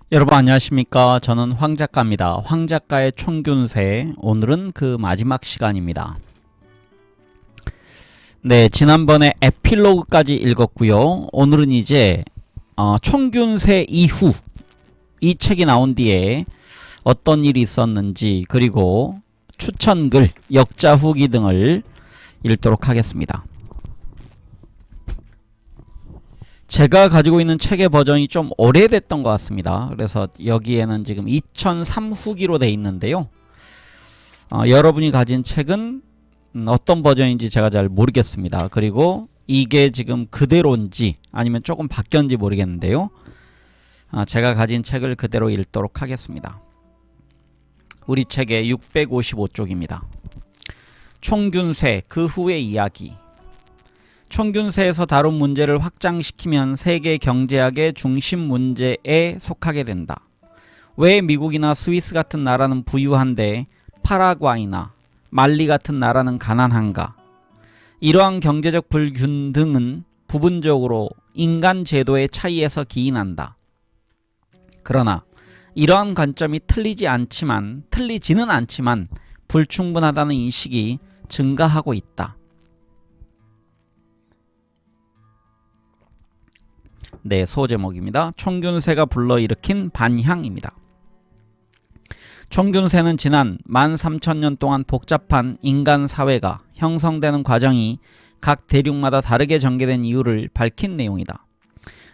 여러분 안녕하십니까. 저는 황작가입니다. 황작가의 총균세, 오늘은 그 마지막 시간입니다. 네, 지난번에 에필로그까지 읽었고요. 오늘은 이제 총균세 이후 이 책이 나온 뒤에 어떤 일이 있었는지, 그리고 추천글, 역자 후기 등을 읽도록 하겠습니다. 제가 가지고 있는 책의 버전이 좀 오래됐던 것 같습니다. 그래서 여기에는 지금 2003 후기로 되어 있는데요. 여러분이 가진 책은 어떤 버전인지 제가 잘 모르겠습니다. 그리고 이게 지금 그대로인지 아니면 조금 바뀌었는지 모르겠는데요. 제가 가진 책을 그대로 읽도록 하겠습니다. 우리 책의 655쪽입니다. 총균세 그 후의 이야기. 총균세에서 다룬 문제를 확장시키면 세계 경제학의 중심 문제에 속하게 된다. 왜 미국이나 스위스 같은 나라는 부유한데 파라과이나 말리 같은 나라는 가난한가? 이러한 경제적 불균등은 부분적으로 인간 제도의 차이에서 기인한다. 그러나 이러한 관점이 틀리지는 않지만 불충분하다는 인식이 증가하고 있다. 네, 소제목입니다. 총균세가 불러일으킨 반향입니다. 총균세는 지난 13,000년 동안 복잡한 인간 사회가 형성되는 과정이 각 대륙마다 다르게 전개된 이유를 밝힌 내용이다.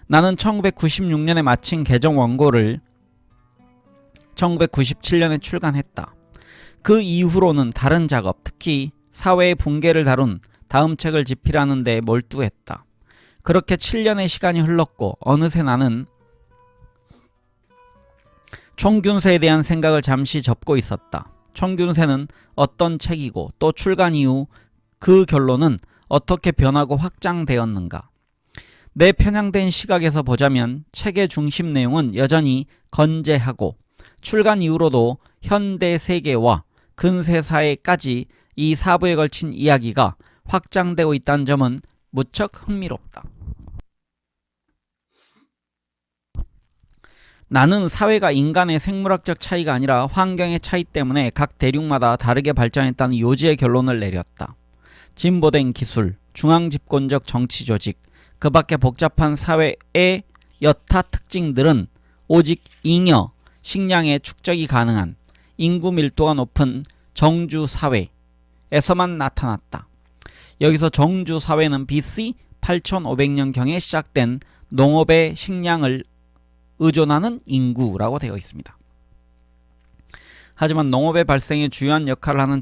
나는 1996년에 마친 개정 원고를 1997년에 출간했다. 그 이후로는 다른 작업, 특히 사회의 붕괴를 다룬 다음 책을 집필하는 데 몰두했다. 그렇게 7년의 시간이 흘렀고 어느새 나는 총균세에 대한 생각을 잠시 접고 있었다. 총균세는 어떤 책이고 또 출간 이후 그 결론은 어떻게 변하고 확장되었는가. 내 편향된 시각에서 보자면 책의 중심 내용은 여전히 건재하고 출간 이후로도 현대 세계와 근세 사회까지 이 사부에 걸친 이야기가 확장되고 있다는 점은 무척 흥미롭다. 나는 사회가 인간의 생물학적 차이가 아니라 환경의 차이 때문에 각 대륙마다 다르게 발전했다는 요지의 결론을 내렸다. 진보된 기술, 중앙집권적 정치 조직, 그 밖에 복잡한 사회의 여타 특징들은 오직 잉여, 식량의 축적이 가능한 인구 밀도가 높은 정주 사회에서만 나타났다. 여기서 정주 사회는 BC 8500년경에 시작된 농업의 식량을 의존하는 인구라고 되어 있습니다. 하지만 농업의 발생에 주요한 역할을 하는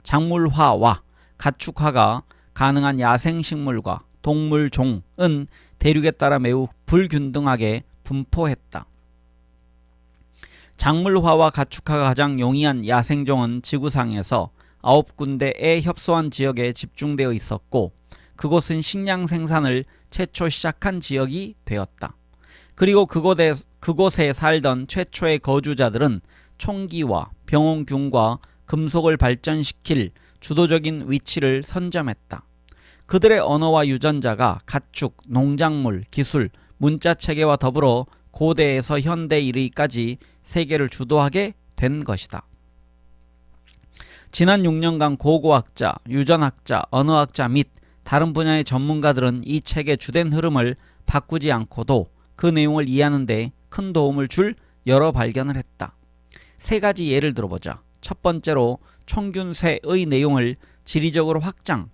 작물화와 가축화가 가능한 야생식물과 동물종은 대륙에 따라 매우 불균등하게 분포했다. 작물화와 가축화가 가장 용이한 야생종은 지구상에서 9군데의 협소한 지역에 집중되어 있었고 그곳은 식량 생산을 최초 시작한 지역이 되었다. 그리고 그곳에 살던 최초의 거주자들은 총기와 병원균과 금속을 발전시킬 주도적인 위치를 선점했다. 그들의 언어와 유전자가 가축, 농작물, 기술, 문자체계와 더불어 고대에서 현대에 이르기까지 세계를 주도하게 된 것이다. 지난 6년간 고고학자, 유전학자, 언어학자 및 다른 분야의 전문가들은 이 책의 주된 흐름을 바꾸지 않고도 그 내용을 이해하는 데 큰 도움을 줄 여러 발견을 했다. 세 가지 예를 들어보자. 첫 번째로 총균세의 내용을 지리적으로 확장,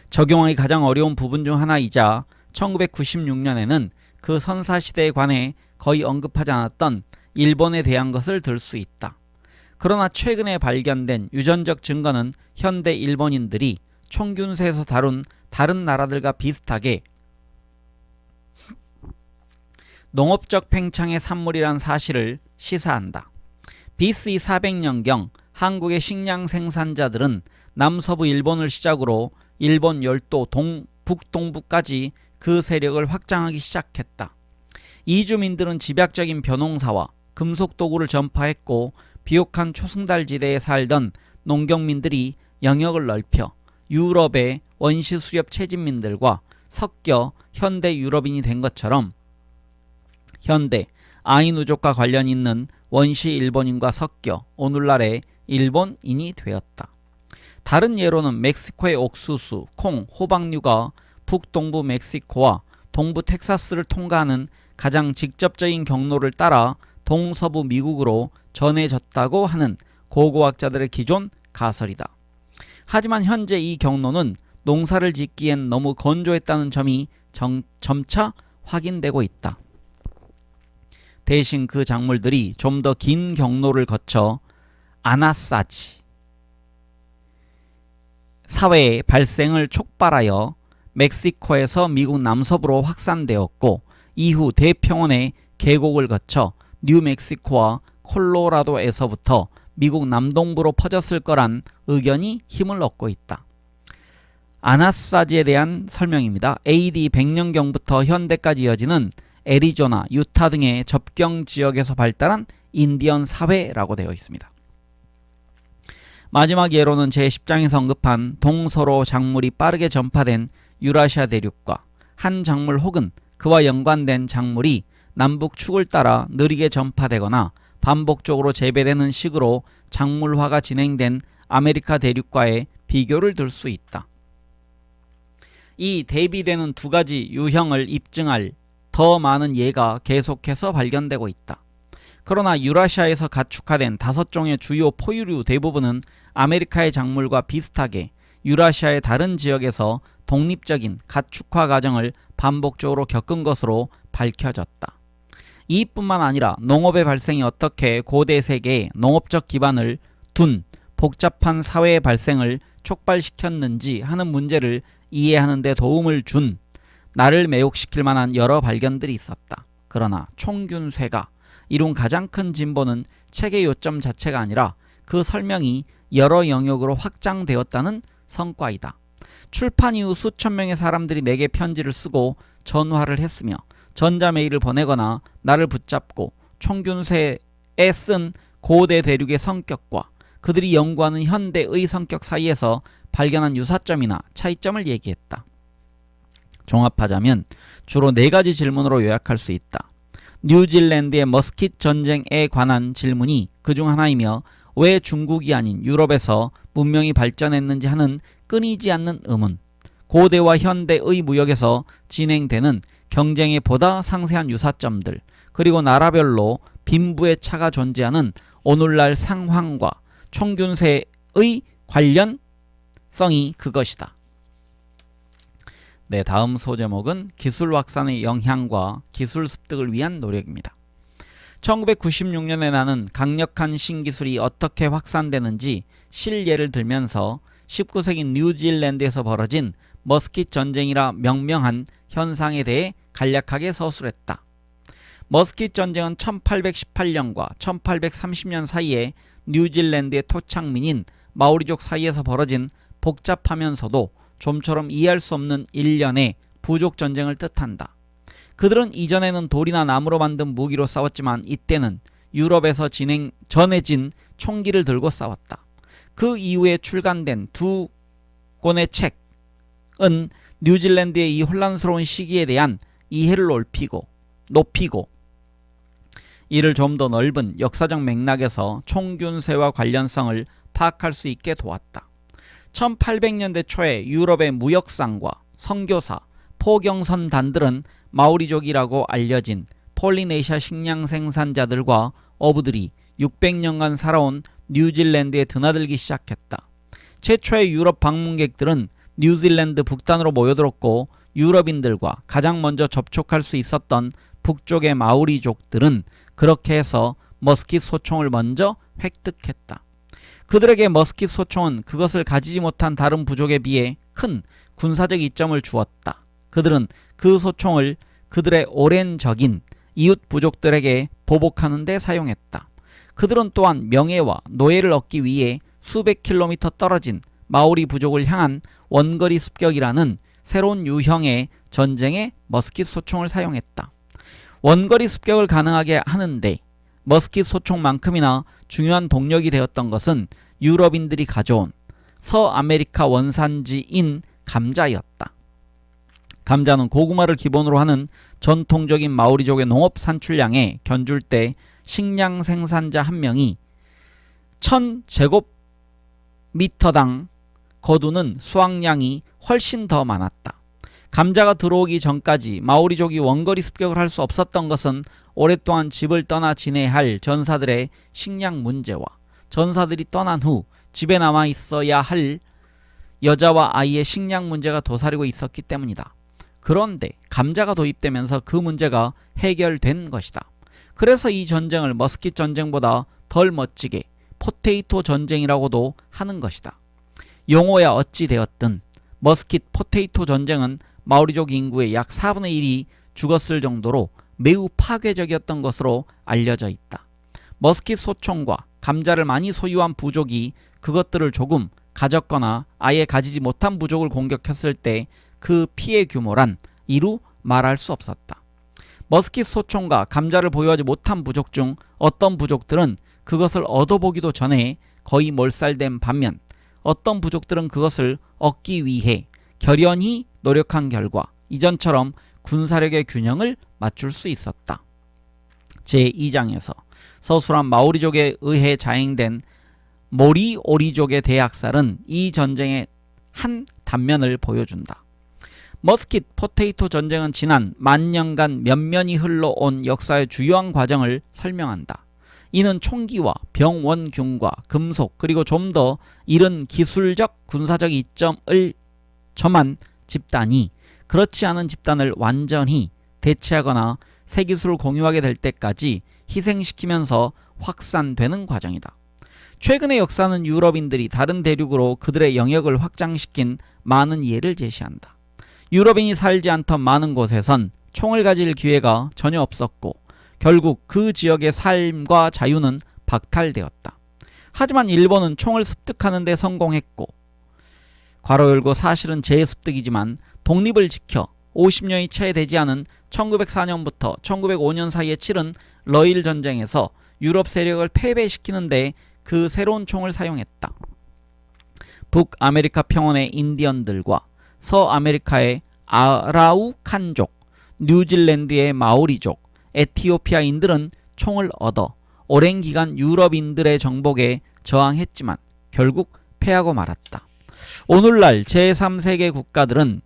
적용하기 가장 어려운 부분 중 하나이자 1996년에는 그 선사시대에 관해 거의 언급하지 않았던 일본에 대한 것을 들 수 있다. 그러나 최근에 발견된 유전적 증거는 현대 일본인들이 총균세에서 다룬 다른 나라들과 비슷하게 농업적 팽창의 산물이란 사실을 시사한다. BC 400년경 한국의 식량 생산자들은 남서부 일본을 시작으로 일본 열도 북동부까지 그 세력을 확장하기 시작했다. 이주민들은 집약적인 벼농사와 금속 도구를 전파했고 비옥한 초승달지대에 살던 농경민들이 영역을 넓혀 유럽의 원시 수렵 채집민들과 섞여 현대 유럽인이 된 것처럼 현대 아인우족과 관련 있는 원시 일본인과 섞여 오늘날의 일본인이 되었다. 다른 예로는 멕시코의 옥수수, 콩, 호박류가 북동부 멕시코와 동부 텍사스를 통과하는 가장 직접적인 경로를 따라 동서부 미국으로 전해졌다고 하는 고고학자들의 기존 가설이다. 하지만 현재 이 경로는 농사를 짓기엔 너무 건조했다는 점이 점차 확인되고 있다. 대신 그 작물들이 좀 더 긴 경로를 거쳐 아나사지 사회의 발생을 촉발하여 멕시코에서 미국 남서부로 확산되었고, 이후 대평원의 계곡을 거쳐 뉴멕시코와 콜로라도에서부터 미국 남동부로 퍼졌을 거란 의견이 힘을 얻고 있다. 아나사지에 대한 설명입니다. AD 100년경부터 현대까지 이어지는 애리조나, 유타 등의 접경 지역에서 발달한 인디언 사회라고 되어 있습니다. 마지막 예로는 제10장에서 언급한 동서로 작물이 빠르게 전파된 유라시아 대륙과 한 작물 혹은 그와 연관된 작물이 남북축을 따라 느리게 전파되거나 반복적으로 재배되는 식으로 작물화가 진행된 아메리카 대륙과의 비교를 들 수 있다. 이 대비되는 두 가지 유형을 입증할 더 많은 예가 계속해서 발견되고 있다. 그러나 유라시아에서 가축화된 5종의 주요 포유류 대부분은 아메리카의 작물과 비슷하게 유라시아의 다른 지역에서 독립적인 가축화 과정을 반복적으로 겪은 것으로 밝혀졌다. 이뿐만 아니라 농업의 발생이 어떻게 고대 세계의 농업적 기반을 둔 복잡한 사회의 발생을 촉발시켰는지 하는 문제를 이해하는 데 도움을 준 나를 매혹시킬 만한 여러 발견들이 있었다. 그러나 총균쇠가 이룬 가장 큰 진보는 책의 요점 자체가 아니라 그 설명이 여러 영역으로 확장되었다는 성과이다. 출판 이후 수천 명의 사람들이 내게 편지를 쓰고 전화를 했으며 전자메일을 보내거나 나를 붙잡고 총균쇠에 쓴 고대 대륙의 성격과 그들이 연구하는 현대의 성격 사이에서 발견한 유사점이나 차이점을 얘기했다. 종합하자면 주로 4가지 질문으로 요약할 수 있다. 뉴질랜드의 머스킷 전쟁에 관한 질문이 그중 하나이며, 왜 중국이 아닌 유럽에서 문명이 발전했는지 하는 끊이지 않는 의문, 고대와 현대의 무역에서 진행되는 경쟁의 보다 상세한 유사점들, 그리고 나라별로 빈부의 차가 존재하는 오늘날 상황과 총균세의 관련성이 그것이다. 네, 다음 소제목은 기술 확산의 영향과 기술 습득을 위한 노력입니다. 1996년에 나는 강력한 신기술이 어떻게 확산되는지 실예를 들면서 19세기 뉴질랜드에서 벌어진 머스킷 전쟁이라 명명한 현상에 대해 간략하게 서술했다. 머스킷 전쟁은 1818년과 1830년 사이에 뉴질랜드의 토착민인 마오리족 사이에서 벌어진 복잡하면서도 좀처럼 이해할 수 없는 일련의 부족 전쟁을 뜻한다. 그들은 이전에는 돌이나 나무로 만든 무기로 싸웠지만 이때는 유럽에서 전해진 총기를 들고 싸웠다. 그 이후에 출간된 2권의 책은 뉴질랜드의 이 혼란스러운 시기에 대한 이해를 높이고 이를 좀 더 넓은 역사적 맥락에서 총균세와 관련성을 파악할 수 있게 도왔다. 1800년대 초에 유럽의 무역상과 선교사, 포경선단들은 마오리족이라고 알려진 폴리네시아 식량 생산자들과 어부들이 600년간 살아온 뉴질랜드에 드나들기 시작했다. 최초의 유럽 방문객들은 뉴질랜드 북단으로 모여들었고, 유럽인들과 가장 먼저 접촉할 수 있었던 북쪽의 마오리족들은 그렇게 해서 머스킷 소총을 먼저 획득했다. 그들에게 머스킷 소총은 그것을 가지지 못한 다른 부족에 비해 큰 군사적 이점을 주었다. 그들은 그 소총을 그들의 오랜 적인 이웃 부족들에게 보복하는 데 사용했다. 그들은 또한 명예와 노예를 얻기 위해 수백 킬로미터 떨어진 마오리 부족을 향한 원거리 습격이라는 새로운 유형의 전쟁에 머스킷 소총을 사용했다. 원거리 습격을 가능하게 하는데 머스킷 소총만큼이나 중요한 동력이 되었던 것은 유럽인들이 가져온 서아메리카 원산지인 감자였다. 감자는 고구마를 기본으로 하는 전통적인 마오리족의 농업 산출량에 견줄 때 식량 생산자 한 명이 1000제곱미터당 거두는 수확량이 훨씬 더 많았다. 감자가 들어오기 전까지 마오리족이 원거리 습격을 할 수 없었던 것은 오랫동안 집을 떠나 지내야 할 전사들의 식량 문제와 전사들이 떠난 후 집에 남아 있어야 할 여자와 아이의 식량 문제가 도사리고 있었기 때문이다. 그런데 감자가 도입되면서 그 문제가 해결된 것이다. 그래서 이 전쟁을 머스킷 전쟁보다 덜 멋지게 포테이토 전쟁이라고도 하는 것이다. 용어야 어찌 되었든 머스킷 포테이토 전쟁은 마오리족 인구의 약 4분의 1이 죽었을 정도로 매우 파괴적이었던 것으로 알려져 있다. 머스킷 소총과 감자를 많이 소유한 부족이 그것들을 조금 가졌거나 아예 가지지 못한 부족을 공격했을 때 그 피해 규모란 이루 말할 수 없었다. 머스킷 소총과 감자를 보유하지 못한 부족 중 어떤 부족들은 그것을 얻어보기도 전에 거의 몰살된 반면 어떤 부족들은 그것을 얻기 위해 결연히 노력한 결과 이전처럼 군사력의 균형을 맞출 수 있었다. 제2장에서 서술한 마오리족에 의해 자행된 모리오리족의 대학살은 이 전쟁의 한 단면을 보여준다. 머스킷 포테이토 전쟁은 지난 만년간 면면이 흘러온 역사의 주요한 과정을 설명한다. 이는 총기와 병원균과 금속 그리고 좀 더 이른 기술적 군사적 이점을 점한 집단이 그렇지 않은 집단을 완전히 대체하거나 새 기술을 공유하게 될 때까지 희생시키면서 확산되는 과정이다. 최근의 역사는 유럽인들이 다른 대륙으로 그들의 영역을 확장시킨 많은 예를 제시한다. 유럽인이 살지 않던 많은 곳에선 총을 가질 기회가 전혀 없었고 결국 그 지역의 삶과 자유는 박탈되었다. 하지만 일본은 총을 습득하는 데 성공했고 괄호 열고 사실은 재습득이지만 독립을 지켜 50년이 채 되지 않은 1904년부터 1905년 사이에 치른 러일 전쟁에서 유럽 세력을 패배시키는 데 그 새로운 총을 사용했다. 북아메리카 평원의 인디언들과 서아메리카의 아라우칸족, 뉴질랜드의 마오리족, 에티오피아인들은 총을 얻어 오랜 기간 유럽인들의 정복에 저항했지만 결국 패하고 말았다. 오늘날 제3세계 국가들은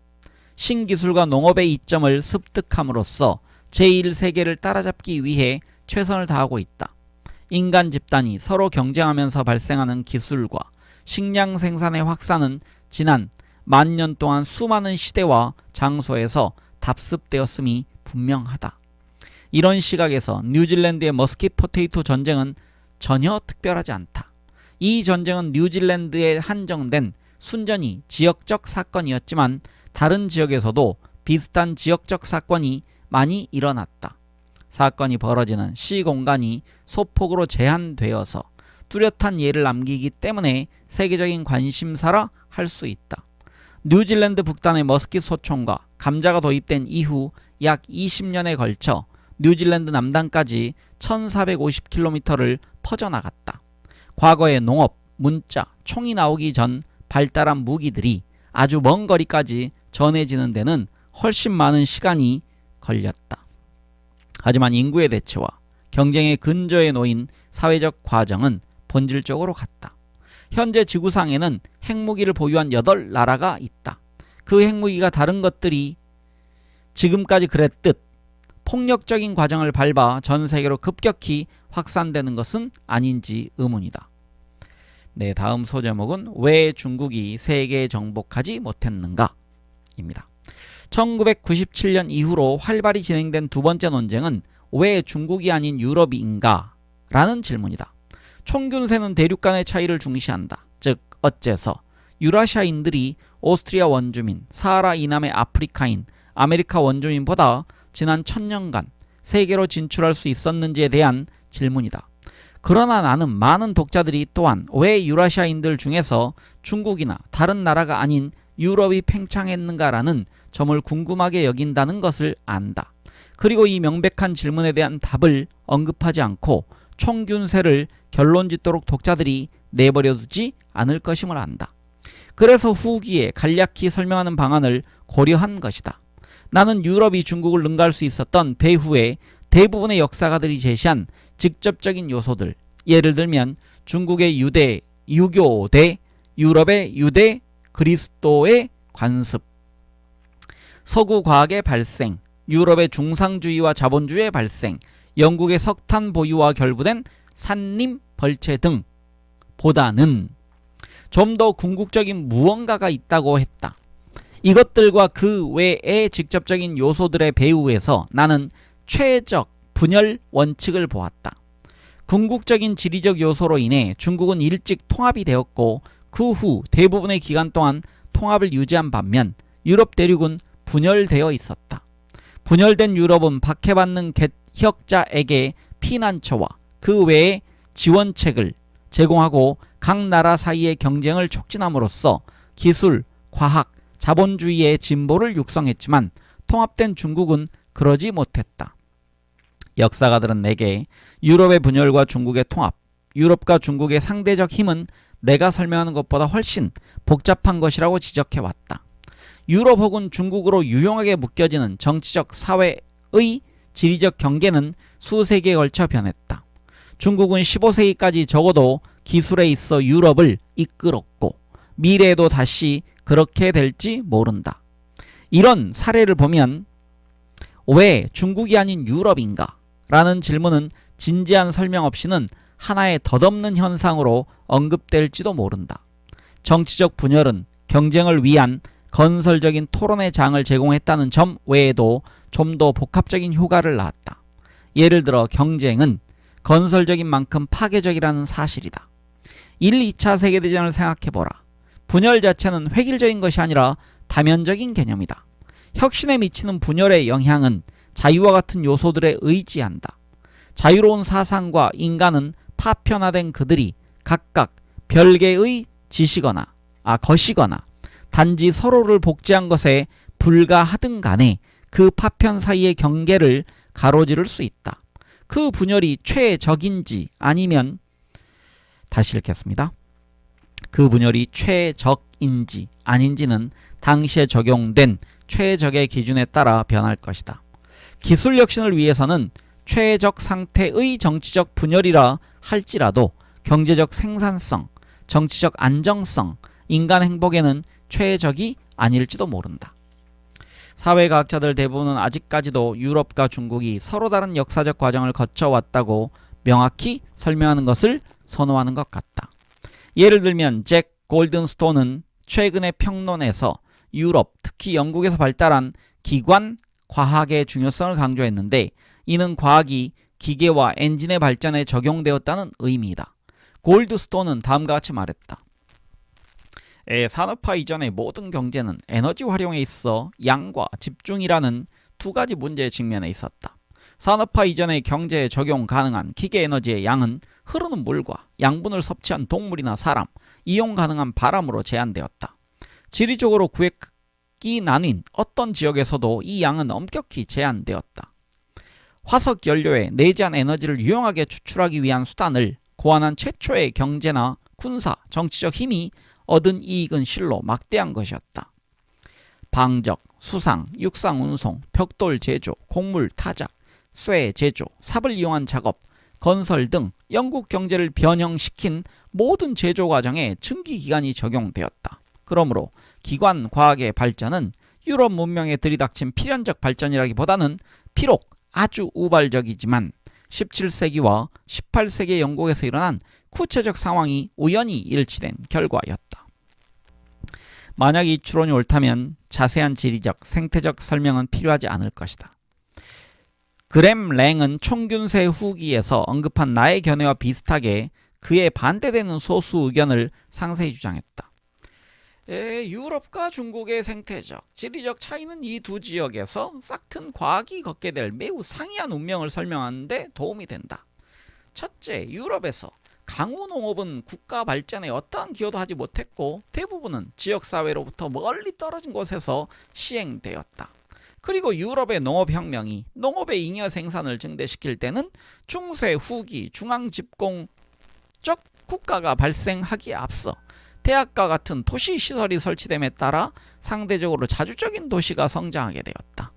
신기술과 농업의 이점을 습득함으로써 제1세계를 따라잡기 위해 최선을 다하고 있다. 인간 집단이 서로 경쟁하면서 발생하는 기술과 식량 생산의 확산은 지난 만년 동안 수많은 시대와 장소에서 답습되었음이 분명하다. 이런 시각에서 뉴질랜드의 머스킷 포테이토 전쟁은 전혀 특별하지 않다. 이 전쟁은 뉴질랜드에 한정된 순전히 지역적 사건이었지만 다른 지역에서도 비슷한 지역적 사건이 많이 일어났다. 사건이 벌어지는 시공간이 소폭으로 제한되어서 뚜렷한 예를 남기기 때문에 세계적인 관심사라 할 수 있다. 뉴질랜드 북단의 머스킷 소총과 감자가 도입된 이후 약 20년에 걸쳐 뉴질랜드 남단까지 1450km를 퍼져나갔다. 과거의 농업, 문자, 총이 나오기 전 발달한 무기들이 아주 먼 거리까지 전해지는 데는 훨씬 많은 시간이 걸렸다. 하지만 인구의 대체와 경쟁의 근저에 놓인 사회적 과정은 본질적으로 같다. 현재 지구상에는 핵무기를 보유한 8나라가 있다. 그 핵무기가 다른 것들이 지금까지 그랬듯 폭력적인 과정을 밟아 전 세계로 급격히 확산되는 것은 아닌지 의문이다. 네, 다음 소제목은 왜 중국이 세계 정복하지 못했는가? 입니다. 1997년 이후로 활발히 진행된 두 번째 논쟁은 왜 중국이 아닌 유럽인가? 라는 질문이다. 총균세는 대륙 간의 차이를 중시한다. 즉 어째서 유라시아인들이 오스트리아 원주민, 사하라 이남의 아프리카인, 아메리카 원주민보다 지난 1000년간 세계로 진출할 수 있었는지에 대한 질문이다. 그러나 나는 많은 독자들이 또한 왜 유라시아인들 중에서 중국이나 다른 나라가 아닌 유럽이 팽창했는가라는 점을 궁금하게 여긴다는 것을 안다. 그리고 이 명백한 질문에 대한 답을 언급하지 않고 총균세를 결론짓도록 독자들이 내버려두지 않을 것임을 안다. 그래서 후기에 간략히 설명하는 방안을 고려한 것이다. 나는 유럽이 중국을 능가할 수 있었던 배후에 대부분의 역사가들이 제시한 직접적인 요소들, 예를 들면 중국의 유교 대 유럽의 유대 그리스도의 관습, 서구 과학의 발생, 유럽의 중상주의와 자본주의의 발생, 영국의 석탄 보유와 결부된 산림 벌채 등 보다는 좀 더 궁극적인 무언가가 있다고 했다. 이것들과 그 외의 직접적인 요소들의 배후에서 나는 최적 분열 원칙을 보았다. 궁극적인 지리적 요소로 인해 중국은 일찍 통합이 되었고 그 후 대부분의 기간 동안 통합을 유지한 반면 유럽 대륙은 분열되어 있었다. 분열된 유럽은 박해받는 개혁자에게 피난처와 그 외의 지원책을 제공하고 각 나라 사이의 경쟁을 촉진함으로써 기술, 과학, 자본주의의 진보를 육성했지만 통합된 중국은 그러지 못했다. 역사가들은 내게 유럽의 분열과 중국의 통합, 유럽과 중국의 상대적 힘은 내가 설명하는 것보다 훨씬 복잡한 것이라고 지적해왔다. 유럽 혹은 중국으로 유용하게 묶여지는 정치적 사회의 지리적 경계는 수세기에 걸쳐 변했다. 중국은 15세기까지 적어도 기술에 있어 유럽을 이끌었고 미래에도 다시 그렇게 될지 모른다. 이런 사례를 보면 왜 중국이 아닌 유럽인가? 라는 질문은 진지한 설명 없이는 하나의 덧없는 현상으로 언급될지도 모른다. 정치적 분열은 경쟁을 위한 건설적인 토론의 장을 제공했다는 점 외에도 좀 더 복합적인 효과를 낳았다. 예를 들어 경쟁은 건설적인 만큼 파괴적이라는 사실이다. 1, 2차 세계대전을 생각해보라. 분열 자체는 획일적인 것이 아니라 다면적인 개념이다. 혁신에 미치는 분열의 영향은 자유와 같은 요소들에 의지한다. 자유로운 사상과 인간은 파편화된 그들이 각각 별개의 것이거나 단지 서로를 복제한 것에 불과하든 간에 그 파편 사이의 경계를 가로지를 수 있다. 그 분열이 최적인지 아니면 다시 읽겠습니다. 그 분열이 최적인지 아닌지는 당시에 적용된 최적의 기준에 따라 변할 것이다. 기술 혁신을 위해서는 최적 상태의 정치적 분열이라 할지라도 경제적 생산성, 정치적 안정성, 인간 행복에는 최적이 아닐지도 모른다. 사회과학자들 대부분은 아직까지도 유럽과 중국이 서로 다른 역사적 과정을 거쳐왔다고 명확히 설명하는 것을 선호하는 것 같다. 예를 들면 잭 골든스톤은 최근의 평론에서 유럽, 특히 영국에서 발달한 기관 과학의 중요성을 강조했는데 이는 과학이 기계와 엔진의 발전에 적용되었다는 의미이다. 골드스톤은 다음과 같이 말했다. 산업화 이전의 모든 경제는 에너지 활용에 있어 양과 집중이라는 두 가지 문제에 직면해 있었다. 산업화 이전의 경제에 적용 가능한 기계 에너지의 양은 흐르는 물과 양분을 섭취한 동물이나 사람, 이용 가능한 바람으로 제한되었다. 지리적으로 구획이 나뉜 어떤 지역에서도 이 양은 엄격히 제한되었다. 화석 연료에 내재한 에너지를 유용하게 추출하기 위한 수단을 고안한 최초의 경제나 군사, 정치적 힘이 얻은 이익은 실로 막대한 것이었다. 방적, 수상, 육상 운송, 벽돌 제조, 곡물 타작, 쇠 제조, 삽을 이용한 작업, 건설 등 영국 경제를 변형시킨 모든 제조 과정에 증기기관이 적용되었다. 그러므로 기관 과학의 발전은 유럽 문명에 들이닥친 필연적 발전이라기보다는 비록 아주 우발적이지만 17세기와 18세기 영국에서 일어난 구체적 상황이 우연히 일치된 결과였다. 만약 이 추론이 옳다면 자세한 지리적, 생태적 설명은 필요하지 않을 것이다. 그램 랭은 총균세 후기에서 언급한 나의 견해와 비슷하게 그에 반대되는 소수 의견을 상세히 주장했다. 유럽과 중국의 생태적, 지리적 차이는 이 두 지역에서 싹튼 과학이 걷게 될 매우 상이한 운명을 설명하는 데 도움이 된다. 첫째, 유럽에서 강우 농업은 국가 발전에 어떠한 기여도 하지 못했고 대부분은 지역사회로부터 멀리 떨어진 곳에서 시행되었다. 그리고 유럽의 농업혁명이 농업의 잉여 생산을 증대시킬 때는 중세 후기 중앙집권적 국가가 발생하기에 앞서 대학과 같은 도시 시설이 설치됨에 따라 상대적으로 자주적인 도시가 성장하게 되었다.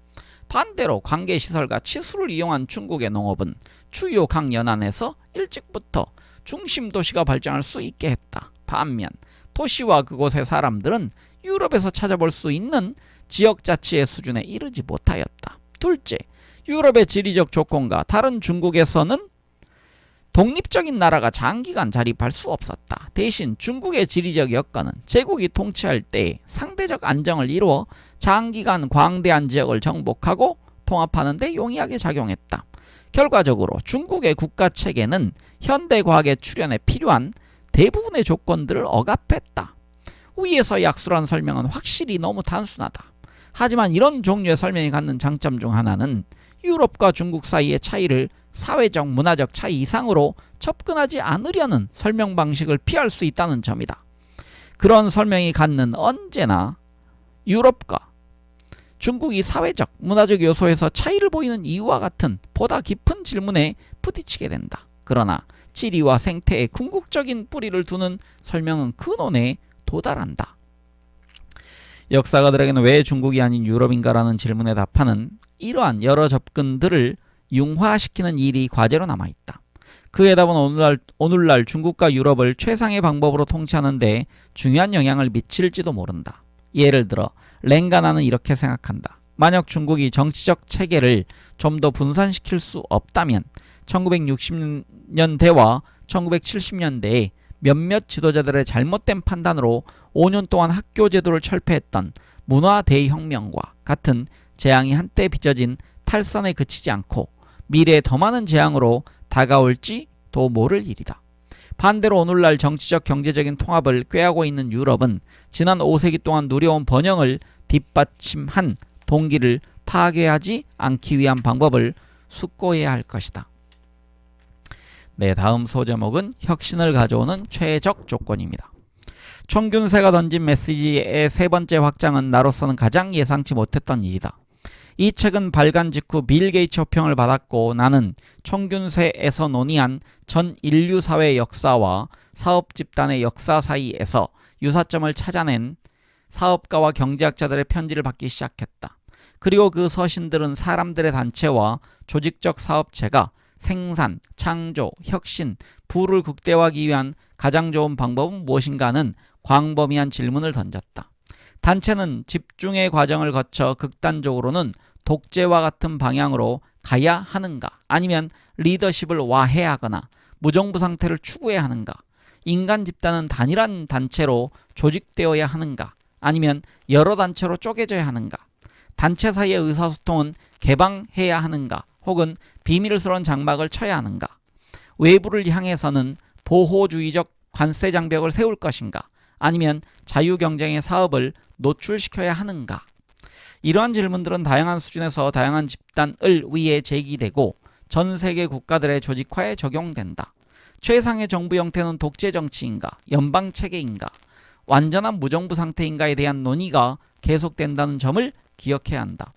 반대로 관계시설과 치수를 이용한 중국의 농업은 주요 강 연안에서 일찍부터 중심 도시가 발전할 수 있게 했다. 반면 도시와 그곳의 사람들은 유럽에서 찾아볼 수 있는 지역자치의 수준에 이르지 못하였다. 둘째, 유럽의 지리적 조건과 다른 중국에서는 독립적인 나라가 장기간 자립할 수 없었다. 대신 중국의 지리적 여건은 제국이 통치할 때에 상대적 안정을 이루어 장기간 광대한 지역을 정복하고 통합하는 데 용이하게 작용했다. 결과적으로 중국의 국가체계는 현대과학의 출현에 필요한 대부분의 조건들을 억압했다. 위에서 약술한 설명은 확실히 너무 단순하다. 하지만 이런 종류의 설명이 갖는 장점 중 하나는 유럽과 중국 사이의 차이를 사회적, 문화적 차이 이상으로 접근하지 않으려는 설명 방식을 피할 수 있다는 점이다. 그런 설명이 갖는 언제나 유럽과 중국이 사회적, 문화적 요소에서 차이를 보이는 이유와 같은 보다 깊은 질문에 부딪히게 된다. 그러나 지리와 생태에 궁극적인 뿌리를 두는 설명은 근원에 도달한다. 역사가들에게는 왜 중국이 아닌 유럽인가라는 질문에 답하는 이러한 여러 접근들을 융화시키는 일이 과제로 남아있다. 그의 답은 오늘날 중국과 유럽을 최상의 방법으로 통치하는 데 중요한 영향을 미칠지도 모른다. 예를 들어 랭가나는 이렇게 생각한다. 만약 중국이 정치적 체계를 좀 더 분산시킬 수 없다면 1960년대와 1970년대에 몇몇 지도자들의 잘못된 판단으로 5년 동안 학교 제도를 철폐했던 문화 대혁명과 같은 재앙이 한때 빚어진 탈선에 그치지 않고 미래에 더 많은 재앙으로 다가올지도 모를 일이다. 반대로 오늘날 정치적 경제적인 통합을 꾀하고 있는 유럽은 지난 5세기 동안 누려온 번영을 뒷받침한 동기를 파괴하지 않기 위한 방법을 숙고해야 할 것이다. 네, 다음 소제목은 혁신을 가져오는 최적 조건입니다. 총균세가 던진 메시지의 세 번째 확장은 나로서는 가장 예상치 못했던 일이다. 이 책은 발간 직후 빌 게이츠 호평을 받았고 나는 총균세에서 논의한 전 인류 사회의 역사와 사업 집단의 역사 사이에서 유사점을 찾아낸 사업가와 경제학자들의 편지를 받기 시작했다. 그리고 그 서신들은 사람들의 단체와 조직적 사업체가 생산, 창조, 혁신, 부를 극대화하기 위한 가장 좋은 방법은 무엇인가 하는 광범위한 질문을 던졌다. 단체는 집중의 과정을 거쳐 극단적으로는 독재와 같은 방향으로 가야 하는가, 아니면 리더십을 와해하거나 무정부 상태를 추구해야 하는가, 인간 집단은 단일한 단체로 조직되어야 하는가, 아니면 여러 단체로 쪼개져야 하는가, 단체 사이의 의사소통은 개방해야 하는가, 혹은 비밀스러운 장막을 쳐야 하는가, 외부를 향해서는 보호주의적 관세 장벽을 세울 것인가, 아니면 자유경쟁의 사업을 노출시켜야 하는가. 이러한 질문들은 다양한 수준에서 다양한 집단을 위해 제기되고 전 세계 국가들의 조직화에 적용된다. 최상의 정부 형태는 독재 정치인가, 연방 체계인가, 완전한 무정부 상태인가에 대한 논의가 계속된다는 점을 기억해야 한다.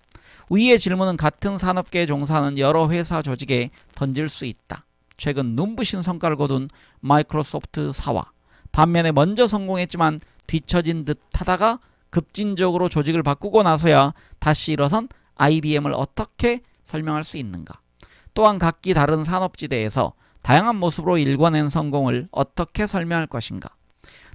위의 질문은 같은 산업계에 종사하는 여러 회사 조직에 던질 수 있다. 최근 눈부신 성과를 거둔 마이크로소프트사와 반면에 먼저 성공했지만 뒤처진 듯 하다가 급진적으로 조직을 바꾸고 나서야 다시 일어선 IBM을 어떻게 설명할 수 있는가? 또한 각기 다른 산업지대에서 다양한 모습으로 일궈낸 성공을 어떻게 설명할 것인가?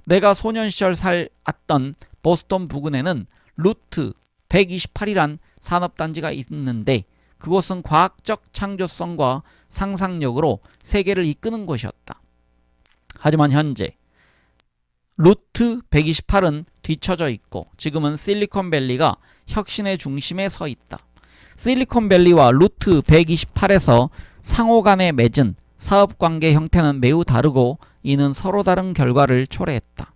내가 소년 시절 살았던 보스턴 부근에는 루트 128이란 산업단지가 있는데 그곳은 과학적 창조성과 상상력으로 세계를 이끄는 곳이었다. 하지만 현재 루트 128은 뒤처져 있고 지금은 실리콘밸리가 혁신의 중심에 서 있다. 실리콘밸리와 루트 128에서 상호 간에 맺은 사업관계 형태는 매우 다르고 이는 서로 다른 결과를 초래했다.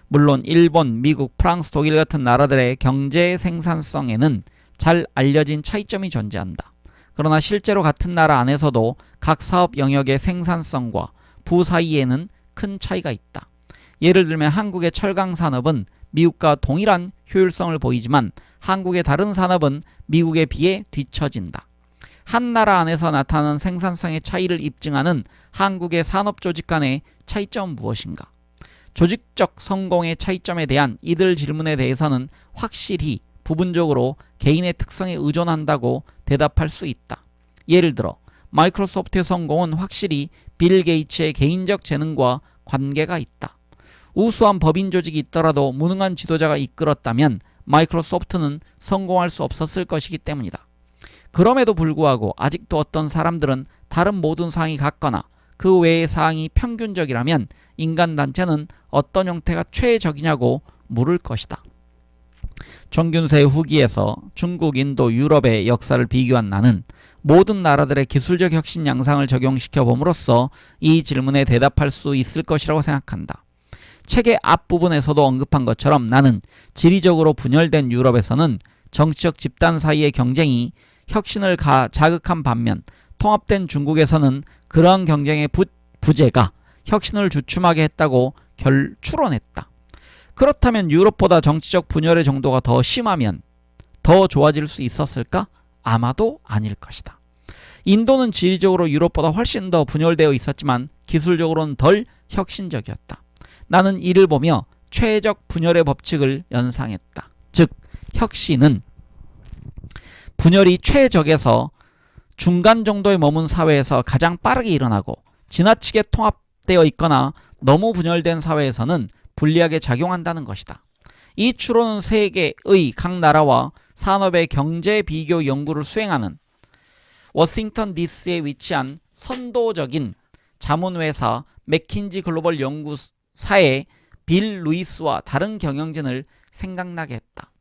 물론 일본, 미국, 프랑스, 독일 같은 나라들의 경제 생산성에는 잘 알려진 차이점이 존재한다. 그러나 실제로 같은 나라 안에서도 각 사업 영역의 생산성과 부 사이에는 큰 차이가 있다. 예를 들면 한국의 철강 산업은 미국과 동일한 효율성을 보이지만 한국의 다른 산업은 미국에 비해 뒤처진다. 한 나라 안에서 나타나는 생산성의 차이를 입증하는 한국의 산업 조직 간의 차이점은 무엇인가? 조직적 성공의 차이점에 대한 이들 질문에 대해서는 확실히 부분적으로 개인의 특성에 의존한다고 대답할 수 있다. 예를 들어 마이크로소프트의 성공은 확실히 빌 게이츠의 개인적 재능과 관계가 있다. 우수한 법인 조직이 있더라도 무능한 지도자가 이끌었다면 마이크로소프트는 성공할 수 없었을 것이기 때문이다. 그럼에도 불구하고 아직도 어떤 사람들은 다른 모든 사항이 같거나 그 외의 사항이 평균적이라면 인간단체는 어떤 형태가 최적이냐고 물을 것이다. 정균세 후기에서 중국, 인도, 유럽의 역사를 비교한 나는 모든 나라들의 기술적 혁신 양상을 적용시켜 봄으로써 이 질문에 대답할 수 있을 것이라고 생각한다. 책의 앞부분에서도 언급한 것처럼 나는 지리적으로 분열된 유럽에서는 정치적 집단 사이의 경쟁이 혁신을 자극한 반면 통합된 중국에서는 그러한 경쟁의 부재가 혁신을 주춤하게 했다고 추론했다. 그렇다면 유럽보다 정치적 분열의 정도가 더 심하면 더 좋아질 수 있었을까? 아마도 아닐 것이다. 인도는 지리적으로 유럽보다 훨씬 더 분열되어 있었지만 기술적으로는 덜 혁신적이었다. 나는 이를 보며 최적 분열의 법칙을 연상했다. 즉, 혁신은 분열이 최적에서 중간 정도에 머문 사회에서 가장 빠르게 일어나고 지나치게 통합되어 있거나 너무 분열된 사회에서는 불리하게 작용한다는 것이다. 이 추론은 세계의 각 나라와 산업의 경제 비교 연구를 수행하는 워싱턴 DC에 위치한 선도적인 자문회사 맥킨지 글로벌 연구사의 빌 루이스와 다른 경영진을 생각나게 했다.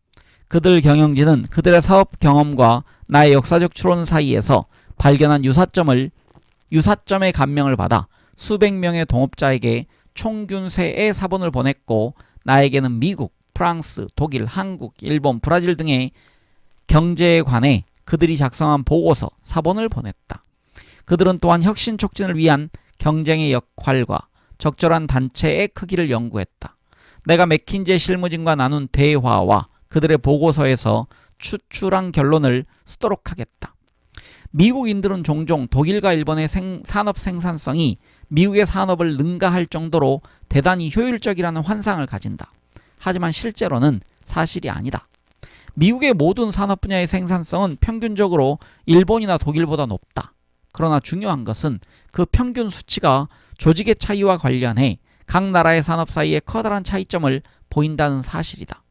그들 경영진은 그들의 사업 경험과 나의 역사적 추론 사이에서 발견한 유사점의 감명을 받아 수백 명의 동업자에게 총균세의 사본을 보냈고 나에게는 미국, 프랑스, 독일, 한국, 일본, 브라질 등의 경제에 관해 그들이 작성한 보고서, 사본을 보냈다. 그들은 또한 혁신 촉진을 위한 경쟁의 역할과 적절한 단체의 크기를 연구했다. 내가 맥킨지의 실무진과 나눈 대화와 그들의 보고서에서 추출한 결론을 쓰도록 하겠다. 미국인들은 종종 독일과 일본의 산업 생산성이 미국의 산업을 능가할 정도로 대단히 효율적이라는 환상을 가진다. 하지만 실제로는 사실이 아니다. 미국의 모든 산업 분야의 생산성은 평균적으로 일본이나 독일보다 높다. 그러나 중요한 것은 그 평균 수치가 조직의 차이와 관련해 각 나라의 산업 사이에 커다란 차이점을 보인다는 사실이다.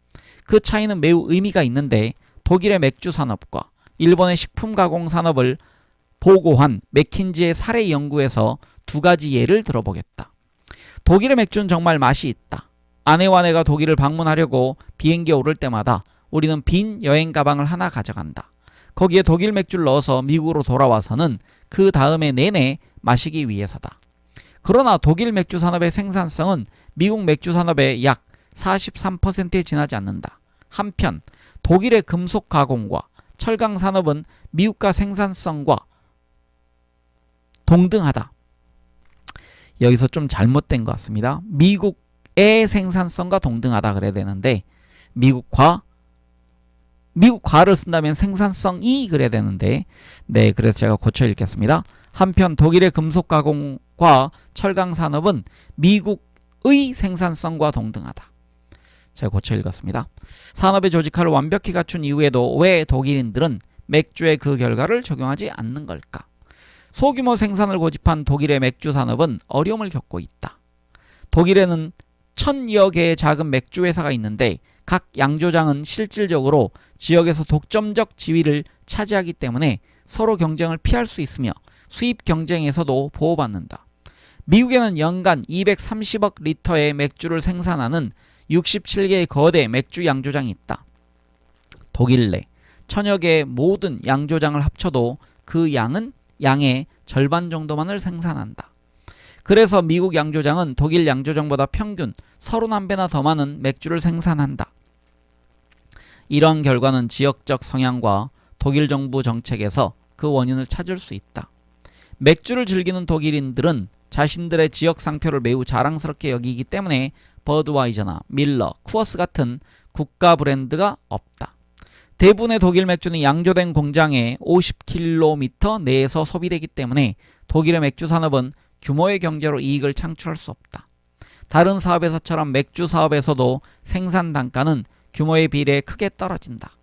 그 차이는 매우 의미가 있는데 독일의 맥주 산업과 일본의 식품 가공 산업을 보고한 맥킨지의 사례 연구에서 두 가지 예를 들어보겠다. 독일의 맥주는 정말 맛이 있다. 아내와 내가 독일을 방문하려고 비행기에 오를 때마다 우리는 빈 여행 가방을 하나 가져간다. 거기에 독일 맥주를 넣어서 미국으로 돌아와서는 그 다음에 내내 마시기 위해서다. 그러나 독일 맥주 산업의 생산성은 미국 맥주 산업의 약 43%에 지나지 않는다. 한편 독일의 금속 가공과 철강 산업은 미국과 생산성과 동등하다. 여기서 좀 잘못된 것 같습니다. 미국의 생산성과 동등하다 그래야 되는데 미국과를 쓴다면 생산성이 그래야 되는데 네, 그래서 제가 고쳐 읽겠습니다. 한편 독일의 금속 가공과 철강 산업은 미국의 생산성과 동등하다. 제가 고쳐 읽었습니다. 산업의 조직화를 완벽히 갖춘 이후에도 왜 독일인들은 맥주의 그 결과를 적용하지 않는 걸까? 소규모 생산을 고집한 독일의 맥주 산업은 어려움을 겪고 있다. 독일에는 1000여 개의 작은 맥주 회사가 있는데 각 양조장은 실질적으로 지역에서 독점적 지위를 차지하기 때문에 서로 경쟁을 피할 수 있으며 수입 경쟁에서도 보호받는다. 미국에는 연간 230억 리터의 맥주를 생산하는 67개의 거대 맥주 양조장이 있다. 독일 내 1000여 개의 모든 양조장을 합쳐도 그 양의 절반 정도만을 생산한다. 그래서 미국 양조장은 독일 양조장보다 평균 31배나 더 많은 맥주를 생산한다. 이런 결과는 지역적 성향과 독일 정부 정책에서 그 원인을 찾을 수 있다. 맥주를 즐기는 독일인들은 자신들의 지역 상표를 매우 자랑스럽게 여기기 때문에 버드와이저나 밀러, 쿠어스 같은 국가 브랜드가 없다. 대부분의 독일 맥주는 양조된 공장에 50km 내에서 소비되기 때문에 독일의 맥주 산업은 규모의 경제로 이익을 창출할 수 없다. 다른 사업에서처럼 맥주 사업에서도 생산 단가는 규모에 비례해 크게 떨어진다.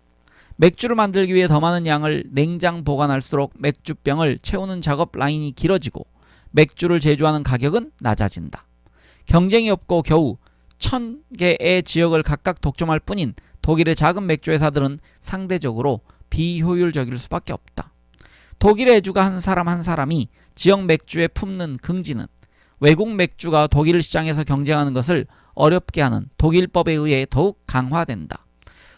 맥주를 만들기 위해 더 많은 양을 냉장 보관할수록 맥주병을 채우는 작업 라인이 길어지고 맥주를 제조하는 가격은 낮아진다. 경쟁이 없고 겨우 1000개의 지역을 각각 독점할 뿐인 독일의 작은 맥주 회사들은 상대적으로 비효율적일 수밖에 없다. 독일의 애주가 한 사람 한 사람이 지역 맥주에 품는 긍지는 외국 맥주가 독일 시장에서 경쟁하는 것을 어렵게 하는 독일법에 의해 더욱 강화된다.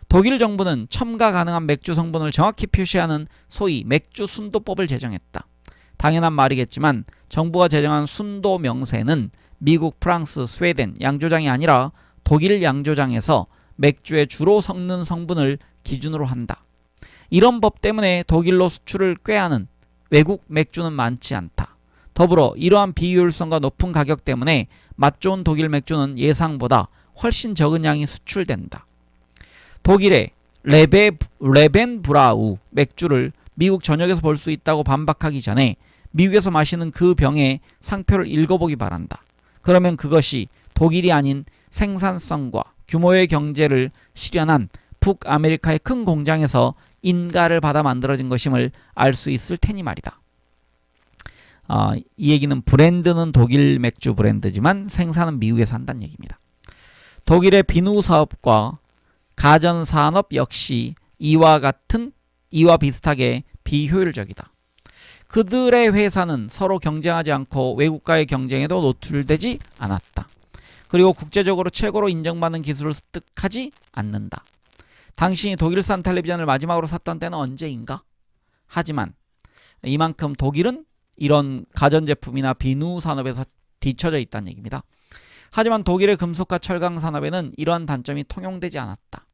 독일 정부는 첨가 가능한 맥주 성분을 정확히 표시하는 소위 맥주 순도법을 제정했다. 당연한 말이겠지만 정부가 제정한 순도 명세는 미국, 프랑스, 스웨덴 양조장이 아니라 독일 양조장에서 맥주에 주로 섞는 성분을 기준으로 한다. 이런 법 때문에 독일로 수출을 꾀하는 외국 맥주는 많지 않다. 더불어 이러한 비효율성과 높은 가격 때문에 맛 좋은 독일 맥주는 예상보다 훨씬 적은 양이 수출된다. 독일의 레벤브라우 맥주를 미국 전역에서 볼 수 있다고 반박하기 전에 미국에서 마시는 그 병의 상표를 읽어보기 바란다. 그러면 그것이 독일이 아닌 생산성과 규모의 경제를 실현한 북아메리카의 큰 공장에서 인가를 받아 만들어진 것임을 알 수 있을 테니 말이다. 이 얘기는 브랜드는 독일 맥주 브랜드지만 생산은 미국에서 한다는 얘기입니다. 독일의 비누 사업과 가전 산업 역시 이와 비슷하게 비효율적이다. 그들의 회사는 서로 경쟁하지 않고 외국과의 경쟁에도 노출되지 않았다. 그리고 국제적으로 최고로 인정받는 기술을 습득하지 않는다. 당신이 독일산 텔레비전을 마지막으로 샀던 때는 언제인가? 하지만 이만큼 독일은 이런 가전제품이나 비누 산업에서 뒤처져 있다는 얘기입니다. 하지만 독일의 금속과 철강 산업에는 이러한 단점이 통용되지 않았다.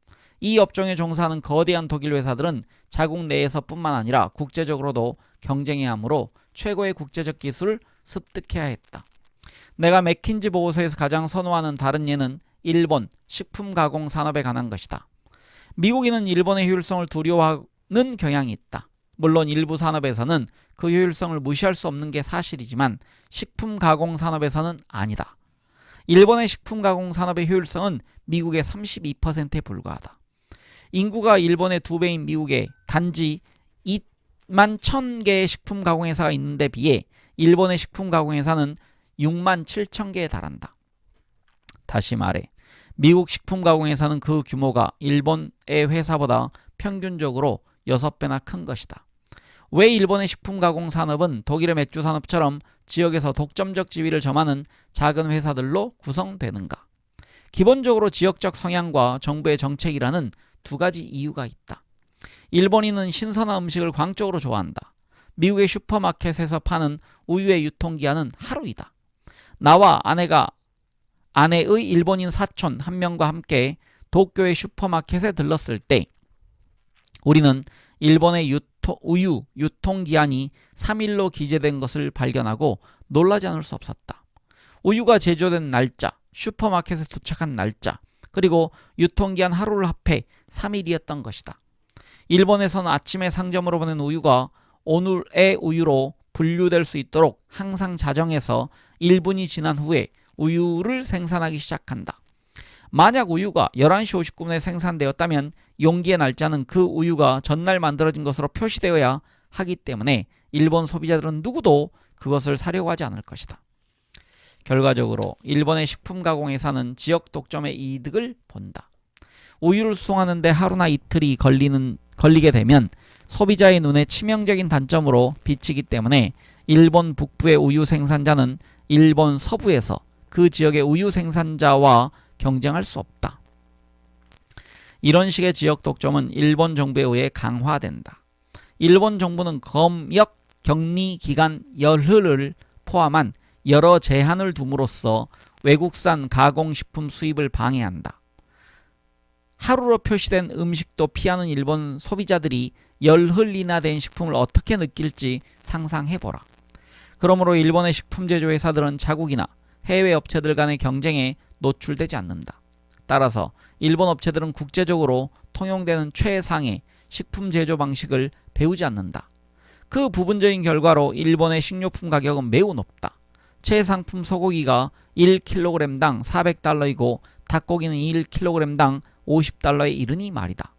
이 업종에 종사하는 거대한 독일 회사들은 자국 내에서뿐만 아니라 국제적으로도 경쟁해야 하므로 최고의 국제적 기술을 습득해야 했다. 내가 맥킨지 보고서에서 가장 선호하는 다른 예는 일본 식품 가공 산업에 관한 것이다. 미국인은 일본의 효율성을 두려워하는 경향이 있다. 물론 일부 산업에서는 그 효율성을 무시할 수 없는 게 사실이지만 식품 가공 산업에서는 아니다. 일본의 식품 가공 산업의 효율성은 미국의 32%에 불과하다. 인구가 일본의 2배인 미국에 단지 2만 1000개의 식품 가공 회사가 있는데 비해 일본의 식품 가공 회사는 6만 7천 개에 달한다. 다시 말해 미국 식품 가공 회사는 그 규모가 일본의 회사보다 평균적으로 6배나 큰 것이다. 왜 일본의 식품 가공 산업은 독일의 맥주 산업처럼 지역에서 독점적 지위를 점하는 작은 회사들로 구성되는가? 기본적으로 지역적 성향과 정부의 정책이라는 두 가지 이유가 있다. 일본인은 신선한 음식을 광적으로 좋아한다. 미국의 슈퍼마켓에서 파는 우유의 유통기한은 하루이다. 나와 아내의 일본인 사촌 한 명과 함께 도쿄의 슈퍼마켓에 들렀을 때 우리는 일본의 우유 유통기한이 3일로 기재된 것을 발견하고 놀라지 않을 수 없었다. 우유가 제조된 날짜, 슈퍼마켓에 도착한 날짜, 그리고 유통기한 하루를 합해 3일이었던 것이다. 일본에서는 아침에 상점으로 보낸 우유가 오늘의 우유로 분류될 수 있도록 항상 자정해서 1분이 지난 후에 우유를 생산하기 시작한다. 만약 우유가 11시 59분에 생산되었다면 용기의 날짜는 그 우유가 전날 만들어진 것으로 표시되어야 하기 때문에 일본 소비자들은 누구도 그것을 사려고 하지 않을 것이다. 결과적으로 일본의 식품 가공 회사는 지역 독점의 이득을 본다. 우유를 수송하는데 하루나 이틀이 걸리게 되면 소비자의 눈에 치명적인 단점으로 비치기 때문에 일본 북부의 우유 생산자는 일본 서부에서 그 지역의 우유 생산자와 경쟁할 수 없다. 이런 식의 지역 독점은 일본 정부에 의해 강화된다. 일본 정부는 검역 격리 기간 열흘을 포함한 여러 제한을 둠으로써 외국산 가공식품 수입을 방해한다. 하루로 표시된 음식도 피하는 일본 소비자들이 열흘이나 된 식품을 어떻게 느낄지 상상해보라. 그러므로 일본의 식품 제조 회사들은 자국이나 해외 업체들 간의 경쟁에 노출되지 않는다. 따라서 일본 업체들은 국제적으로 통용되는 최상의 식품 제조 방식을 배우지 않는다. 그 부분적인 결과로 일본의 식료품 가격은 매우 높다. 최상품 소고기가 1kg당 400달러이고 닭고기는 1kg당 50달러에 이르니 말이다.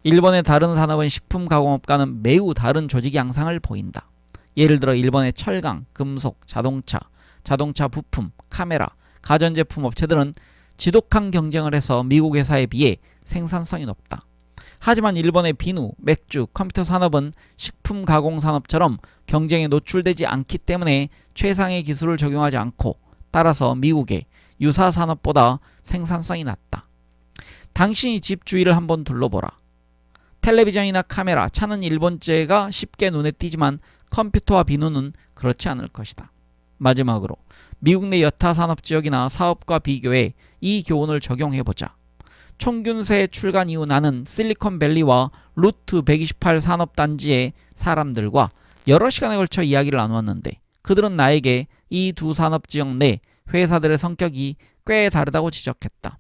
일본의 다른 산업은 식품 가공업과는 매우 다른 조직 양상을 보인다. 예를 들어 일본의 철강, 금속, 자동차 부품, 카메라, 가전제품 업체들은 지독한 경쟁을 해서 미국 회사에 비해 생산성이 높다. 하지만 일본의 비누, 맥주, 컴퓨터 산업은 식품 가공 산업처럼 경쟁에 노출되지 않기 때문에 최상의 기술을 적용하지 않고, 따라서 미국의 유사 산업보다 생산성이 낮다. 당신이 집 주위를 한번 둘러보라. 텔레비전이나 카메라, 차는 일본제가 쉽게 눈에 띄지만 컴퓨터와 비누는 그렇지 않을 것이다. 마지막으로 미국 내 여타 산업지역이나 사업과 비교해 이 교훈을 적용해보자. 총균세 출간 이후 나는 실리콘밸리와 루트 128 산업단지의 사람들과 여러 시간에 걸쳐 이야기를 나누었는데, 그들은 나에게 이 두 산업지역 내 회사들의 성격이 꽤 다르다고 지적했다.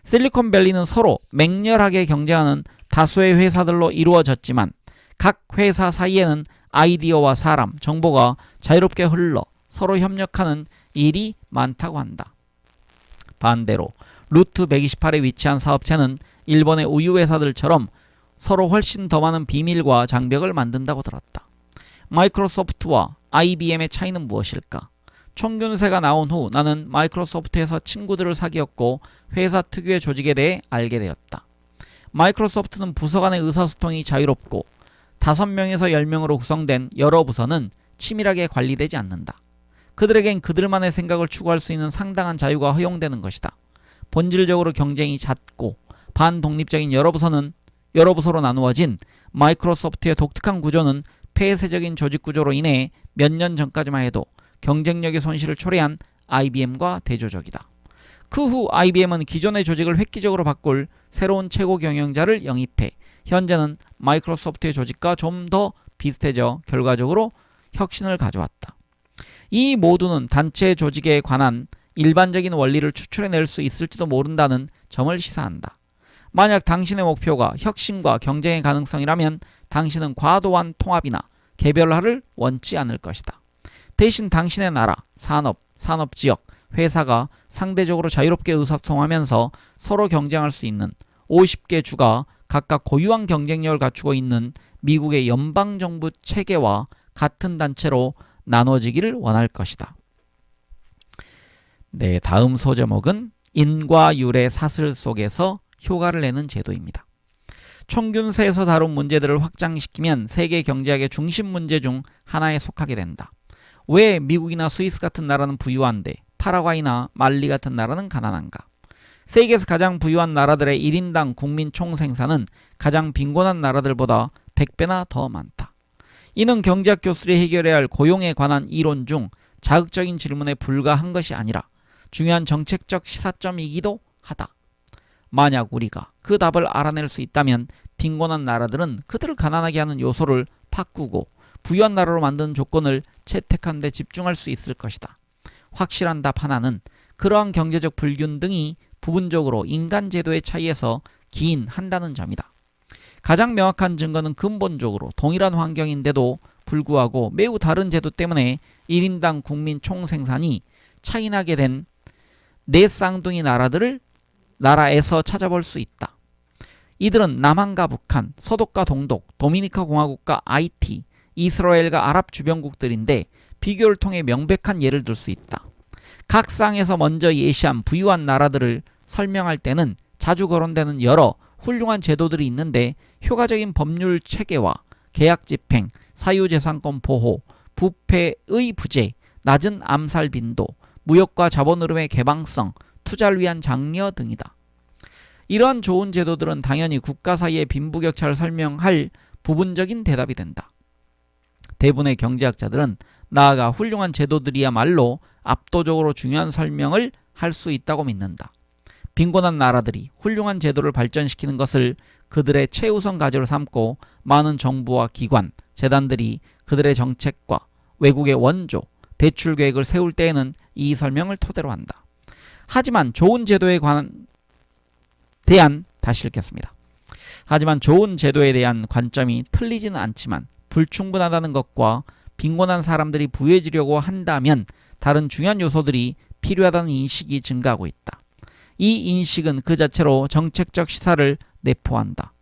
실리콘밸리는 서로 맹렬하게 경쟁하는 다수의 회사들로 이루어졌지만 각 회사 사이에는 아이디어와 사람, 정보가 자유롭게 흘러 서로 협력하는 일이 많다고 한다. 반대로 루트 128에 위치한 사업체는 일본의 우유 회사들처럼 서로 훨씬 더 많은 비밀과 장벽을 만든다고 들었다. 마이크로소프트와 IBM의 차이는 무엇일까? 총균세가 나온 후 나는 마이크로소프트에서 친구들을 사귀었고 회사 특유의 조직에 대해 알게 되었다. 마이크로소프트는 부서 간의 의사소통이 자유롭고 5명에서 10명으로 구성된 여러 부서는 치밀하게 관리되지 않는다. 그들에겐 그들만의 생각을 추구할 수 있는 상당한 자유가 허용되는 것이다. 본질적으로 경쟁이 잦고 반독립적인 여러 부서로 나누어진 마이크로소프트의 독특한 구조는 폐쇄적인 조직 구조로 인해 몇 년 전까지만 해도 경쟁력의 손실을 초래한 IBM과 대조적이다. 그 후 IBM은 기존의 조직을 획기적으로 바꿀 새로운 최고 경영자를 영입해 현재는 마이크로소프트의 조직과 좀 더 비슷해져 결과적으로 혁신을 가져왔다. 이 모두는 단체 조직에 관한 일반적인 원리를 추출해낼 수 있을지도 모른다는 점을 시사한다. 만약 당신의 목표가 혁신과 경쟁의 가능성이라면 당신은 과도한 통합이나 개별화를 원치 않을 것이다. 대신 당신의 나라, 산업지역, 회사가 상대적으로 자유롭게 의사소통하면서 서로 경쟁할 수 있는 50개 주가 각각 고유한 경쟁력을 갖추고 있는 미국의 연방정부 체계와 같은 단체로 나눠지기를 원할 것이다. 네, 다음 소제목은 인과율의 사슬 속에서 효과를 내는 제도입니다. 총균세에서 다룬 문제들을 확장시키면 세계 경제학의 중심 문제 중 하나에 속하게 된다. 왜 미국이나 스위스 같은 나라는 부유한데 파라과이나 말리 같은 나라는 가난한가? 세계에서 가장 부유한 나라들의 1인당 국민 총생산은 가장 빈곤한 나라들보다 100배나 더 많다. 이는 경제학 교수들이 해결해야 할 고용에 관한 이론 중 자극적인 질문에 불과한 것이 아니라 중요한 정책적 시사점이기도 하다. 만약 우리가 그 답을 알아낼 수 있다면 빈곤한 나라들은 그들을 가난하게 하는 요소를 바꾸고 부유한 나라로 만드는 조건을 채택하는 데 집중할 수 있을 것이다. 확실한 답 하나는 그러한 경제적 불균등이 부분적으로 인간 제도의 차이에서 기인한다는 점이다. 가장 명확한 증거는 근본적으로 동일한 환경인데도 불구하고 매우 다른 제도 때문에 1인당 국민 총생산이 차이나게 된 네 쌍둥이 나라에서 찾아볼 수 있다. 이들은 남한과 북한, 서독과 동독, 도미니카 공화국과 아이티, 이스라엘과 아랍 주변국들인데 비교를 통해 명백한 예를 들 수 있다. 각 쌍에서 먼저 예시한 부유한 나라들을 설명할 때는 자주 거론되는 여러 훌륭한 제도들이 있는데 효과적인 법률 체계와 계약 집행, 사유재산권 보호, 부패의 부재, 낮은 암살 빈도, 무역과 자본 흐름의 개방성, 투자를 위한 장려 등이다. 이러한 좋은 제도들은 당연히 국가 사이의 빈부격차를 설명할 부분적인 대답이 된다. 대부분의 경제학자들은 나아가 훌륭한 제도들이야말로 압도적으로 중요한 설명을 할 수 있다고 믿는다. 빈곤한 나라들이 훌륭한 제도를 발전시키는 것을 그들의 최우선 과제로 삼고 많은 정부와 기관, 재단들이 그들의 정책과 외국의 원조, 대출 계획을 세울 때에는 이 설명을 토대로 한다. 하지만 좋은 제도에 대한 관점이 틀리지는 않지만 불충분하다는 것과 빈곤한 사람들이 부유해지려고 한다면 다른 중요한 요소들이 필요하다는 인식이 증가하고 있다. 이 인식은 그 자체로 정책적 시사를 내포한다.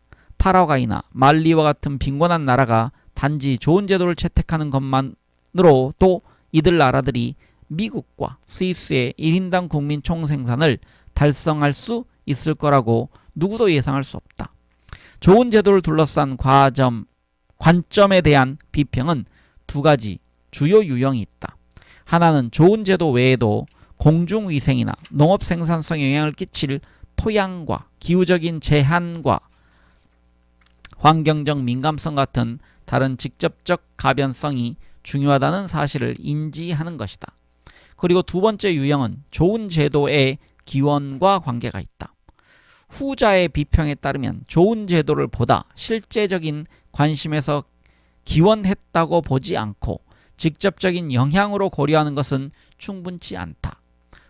파라과이나 말리와 같은 빈곤한 나라가 단지 좋은 제도를 채택하는 것만으로도 이들 나라들이 미국과 스위스의 1인당 국민 총생산을 달성할 수 있을 거라고 누구도 예상할 수 없다. 좋은 제도를 둘러싼 관점에 대한 비평은 두 가지 주요 유형이 있다. 하나는 좋은 제도 외에도 공중위생이나 농업 생산성에 영향을 끼칠 토양과 기후적인 제한과 환경적 민감성 같은 다른 직접적 가변성이 중요하다는 사실을 인지하는 것이다. 그리고 두 번째 유형은 좋은 제도의 기원과 관계가 있다. 후자의 비평에 따르면 좋은 제도를 보다 실제적인 관심에서 기원했다고 보지 않고 직접적인 영향으로 고려하는 것은 충분치 않다.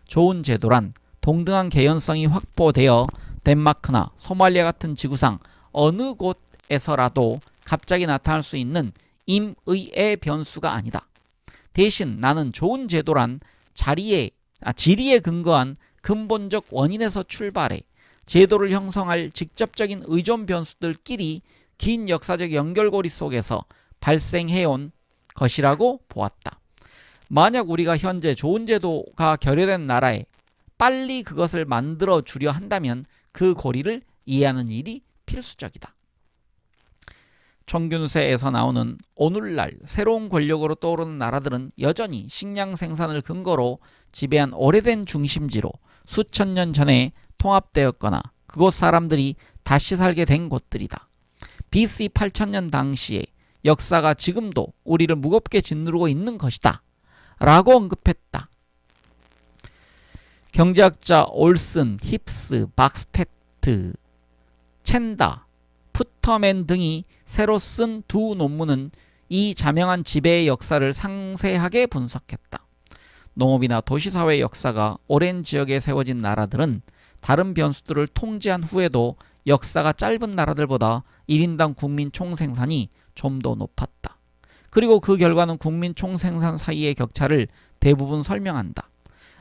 좋은 제도란 동등한 개연성이 확보되어 덴마크나 소말리아 같은 지구상 어느 곳에서라도 갑자기 나타날 수 있는 임의의 변수가 아니다. 대신 나는 좋은 제도란 지리에 근거한 근본적 원인에서 출발해 제도를 형성할 직접적인 의존 변수들끼리 긴 역사적 연결고리 속에서 발생해온 것이라고 보았다. 만약 우리가 현재 좋은 제도가 결여된 나라에 빨리 그것을 만들어 주려 한다면 그 고리를 이해하는 일이 필수적이다. 청균세에서 나오는 오늘날 새로운 권력으로 떠오르는 나라들은 여전히 식량 생산을 근거로 지배한 오래된 중심지로 수천 년 전에 통합되었거나 그곳 사람들이 다시 살게 된 곳들이다. BC 8000년 당시에 역사가 지금도 우리를 무겁게 짓누르고 있는 것이다 라고 언급했다. 경제학자 올슨, 힙스, 박스테트, 첸다, 푸터맨 등이 새로 쓴 두 논문은 이 자명한 지배의 역사를 상세하게 분석했다. 농업이나 도시사회의 역사가 오랜 지역에 세워진 나라들은 다른 변수들을 통제한 후에도 역사가 짧은 나라들보다 1인당 국민 총생산이 좀 더 높았다. 그리고 그 결과는 국민 총생산 사이의 격차를 대부분 설명한다.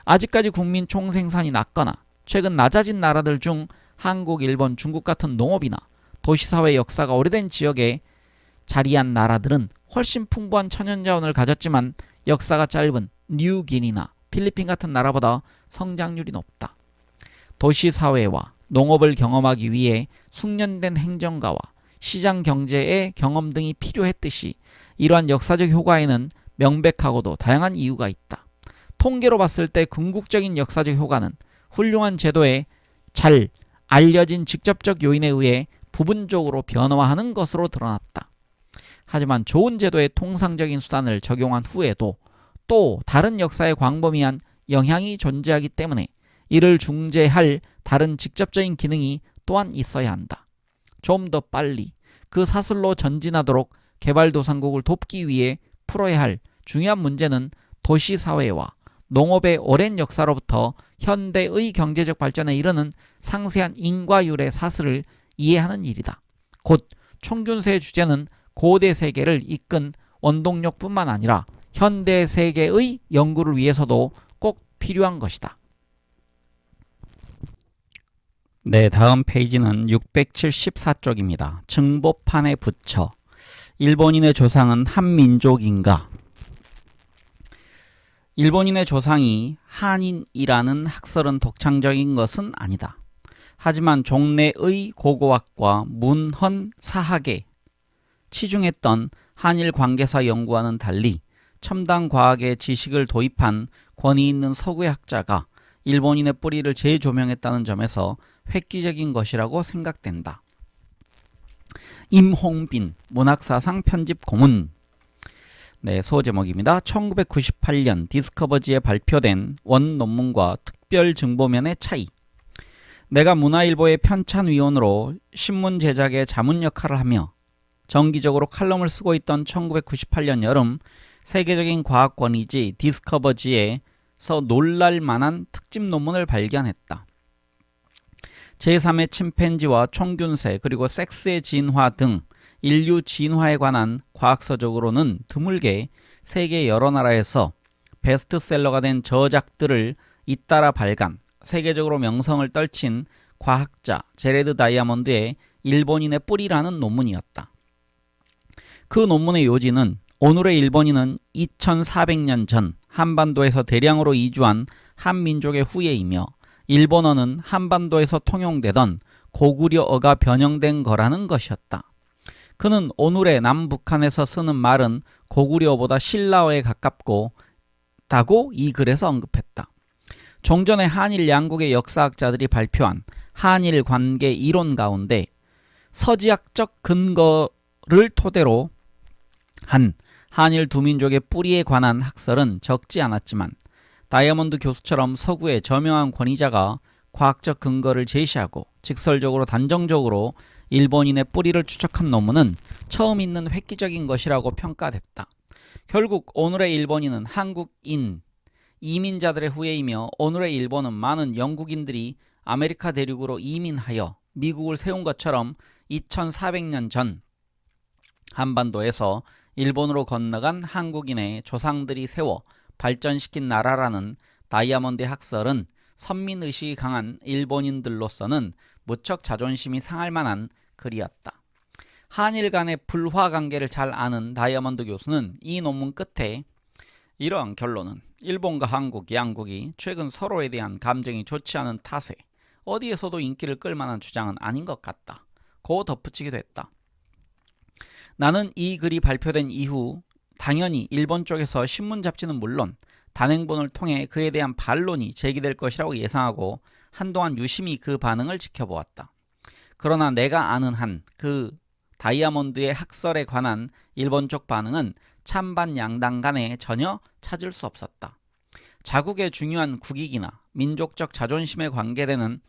아직까지 국민 총생산이 낮거나 최근 낮아진 나라들 중 한국, 일본, 중국 같은 농업이나 도시사회 역사가 오래된 지역에 자리한 나라들은 훨씬 풍부한 천연자원을 가졌지만 역사가 짧은 뉴기니나 필리핀 같은 나라보다 성장률이 높다. 도시사회와 농업을 경험하기 위해 숙련된 행정가와 시장 경제의 경험 등이 필요했듯이 이러한 역사적 효과에는 명백하고도 다양한 이유가 있다. 통계로 봤을 때 궁극적인 역사적 효과는 훌륭한 제도에 잘 알려진 직접적 요인에 의해 부분적으로 변화하는 것으로 드러났다. 하지만 좋은 제도의 통상적인 수단을 적용한 후에도 또 다른 역사의 광범위한 영향이 존재하기 때문에 이를 중재할 다른 직접적인 기능이 또한 있어야 한다. 좀 더 빨리 그 사슬로 전진하도록 개발도상국을 돕기 위해 풀어야 할 중요한 문제는 도시사회와 농업의 오랜 역사로부터 현대의 경제적 발전에 이르는 상세한 인과율의 사슬을 이해하는 일이다. 곧 총균세의 주제는 고대 세계를 이끈 원동력뿐만 아니라 현대 세계의 연구를 위해서도 꼭 필요한 것이다. 네, 다음 페이지는 674쪽입니다. 증보판에 붙여 일본인의 조상은 한민족인가? 일본인의 조상이 한인이라는 학설은 독창적인 것은 아니다. 하지만 종래의 고고학과 문헌 사학에 치중했던 한일 관계사 연구와는 달리 첨단 과학의 지식을 도입한 권위 있는 서구의 학자가 일본인의 뿌리를 재조명했다는 점에서 획기적인 것이라고 생각된다. 임홍빈 문학사상 편집 고문. 네, 소제목입니다. 1998년 디스커버지에 발표된 원 논문과 특별 증보면의 차이. 내가 문화일보의 편찬위원으로 신문 제작의 자문 역할을 하며 정기적으로 칼럼을 쓰고 있던 1998년 여름 세계적인 과학 권위지 디스커버지에서 놀랄만한 특집 논문을 발견했다. 제3의 침팬지와 총균세 그리고 섹스의 진화 등 인류 진화에 관한 과학서적으로는 드물게 세계 여러 나라에서 베스트셀러가 된 저작들을 잇따라 발간, 세계적으로 명성을 떨친 과학자 제레드 다이아몬드의 일본인의 뿌리라는 논문이었다. 그 논문의 요지는 오늘의 일본인은 2400년 전 한반도에서 대량으로 이주한 한민족의 후예이며 일본어는 한반도에서 통용되던 고구려어가 변형된 거라는 것이었다. 그는 오늘의 남북한에서 쓰는 말은 고구려어보다 신라어에 가깝고 다고 이 글에서 언급했다. 종전의 한일 양국의 역사학자들이 발표한 한일 관계 이론 가운데 서지학적 근거를 토대로 한 한일 두 민족의 뿌리에 관한 학설은 적지 않았지만 다이아몬드 교수처럼 서구의 저명한 권위자가 과학적 근거를 제시하고 직설적으로 단정적으로 일본인의 뿌리를 추적한 논문은 처음 있는 획기적인 것이라고 평가됐다. 결국 오늘의 일본인은 한국인 이민자들의 후예이며 오늘의 일본은 많은 영국인들이 아메리카 대륙으로 이민하여 미국을 세운 것처럼 2400년 전 한반도에서 일본으로 건너간 한국인의 조상들이 세워 발전시킨 나라라는 다이아몬드의 학설은 선민의식이 강한 일본인들로서는 무척 자존심이 상할 만한 글이었다. 한일 간의 불화관계를 잘 아는 다이아몬드 교수는 이 논문 끝에 이러한 결론은 일본과 한국 양국이 최근 서로에 대한 감정이 좋지 않은 탓에 어디에서도 인기를 끌만한 주장은 아닌 것 같다 고 덧붙이기도 했다. 나는 이 글이 발표된 이후 당연히 일본 쪽에서 신문 잡지는 물론 단행본을 통해 그에 대한 반론이 제기될 것이라고 예상하고 한동안 유심히 그 반응을 지켜보았다. 그러나 내가 아는 한 그 다이아몬드의 학설에 관한 일본 쪽 반응은 찬반 양당 간에 전혀 찾을 수 없었다. 자국의 중요한 국익이나 민족적 자존심에 관계되는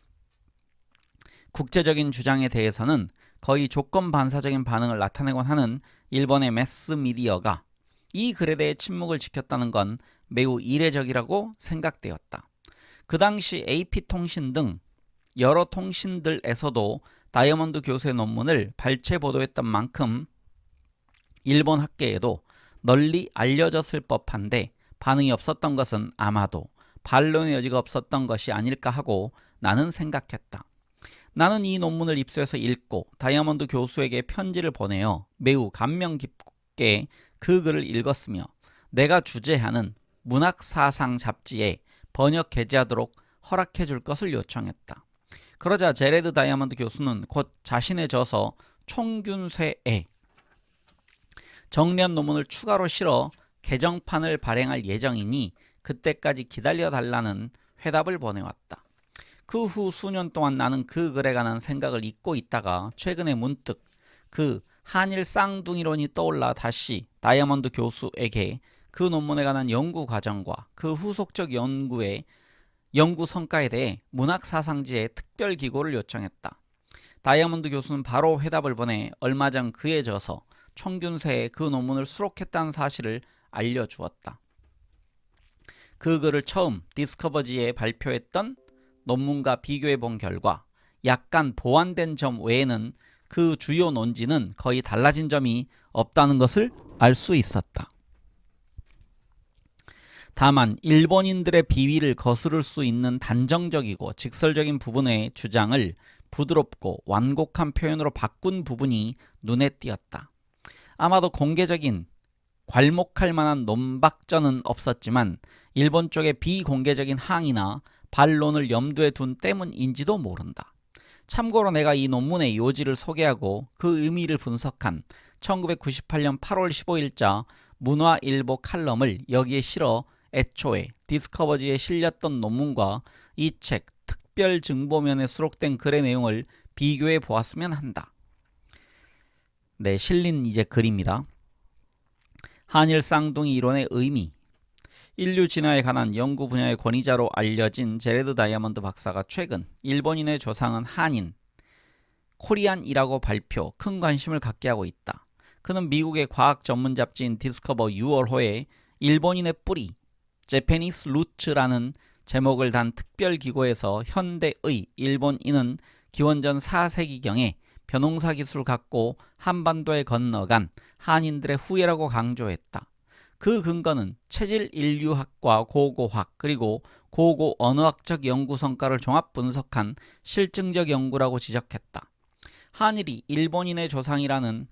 국제적인 주장에 대해서는 거의 조건 반사적인 반응을 나타내곤 하는 일본의 매스미디어가 이 글에 대해 침묵을 지켰다는 건 매우 이례적이라고 생각되었다. 그 당시 AP통신 등 여러 통신들에서도 다이아몬드 교수의 논문을 발췌 보도했던 만큼 일본 학계에도 널리 알려졌을 법한데 반응이 없었던 것은 아마도 반론의 여지가 없었던 것이 아닐까 하고 나는 생각했다. 나는 이 논문을 입수해서 읽고 다이아몬드 교수에게 편지를 보내어 매우 감명 깊게 그 글을 읽었으며 내가 주재하는 문학사상 잡지에 번역 게재하도록 허락해 줄 것을 요청했다. 그러자 제레드 다이아몬드 교수는 곧 자신의 저서 총균쇠에 정리한 논문을 추가로 실어 개정판을 발행할 예정이니 그때까지 기다려달라는 회답을 보내왔다. 그 후 수년 동안 나는 그 글에 관한 생각을 잊고 있다가 최근에 문득 그 한일 쌍둥이론이 떠올라 다시 다이아몬드 교수에게 그 논문에 관한 연구 과정과 그 후속적 연구 성과에 대해 문학사상지의 특별 기고를 요청했다. 다이아몬드 교수는 바로 회답을 보내 얼마 전 그의 저서 총균세에 그 논문을 수록했다는 사실을 알려주었다. 그 글을 처음 디스커버지에 발표했던 논문과 비교해 본 결과 약간 보완된 점 외에는 그 주요 논지는 거의 달라진 점이 없다는 것을 알 수 있었다. 다만 일본인들의 비위를 거스를 수 있는 단정적이고 직설적인 부분의 주장을 부드럽고 완곡한 표현으로 바꾼 부분이 눈에 띄었다. 아마도 공개적인 괄목할 만한 논박전은 없었지만 일본 쪽의 비공개적인 항의나 반론을 염두에 둔 때문인지도 모른다. 참고로 내가 이 논문의 요지를 소개하고 그 의미를 분석한 1998년 8월 15일자 문화일보 칼럼을 여기에 실어 애초에 디스커버지에 실렸던 논문과 이 책 특별 증보면에 수록된 글의 내용을 비교해 보았으면 한다. 네, 실린 이제 글입니다. 한일 쌍둥이 이론의 의미. 인류 진화에 관한 연구 분야의 권위자로 알려진 제레드 다이아몬드 박사가 최근 일본인의 조상은 한인, 코리안이라고 발표 큰 관심을 갖게 하고 있다. 그는 미국의 과학 전문 잡지인 디스커버 6월호에 일본인의 뿌리, 제페니스 루츠라는 제목을 단 특별 기고에서 현대의 일본인은 기원전 4세기경에 벼농사 기술을 갖고 한반도에 건너간 한인들의 후예라고 강조했다. 그 근거는 체질 인류학과 고고학 그리고 고고 언어학적 연구 성과를 종합 분석한 실증적 연구라고 지적했다. 한일이 일본인의 조상이라는,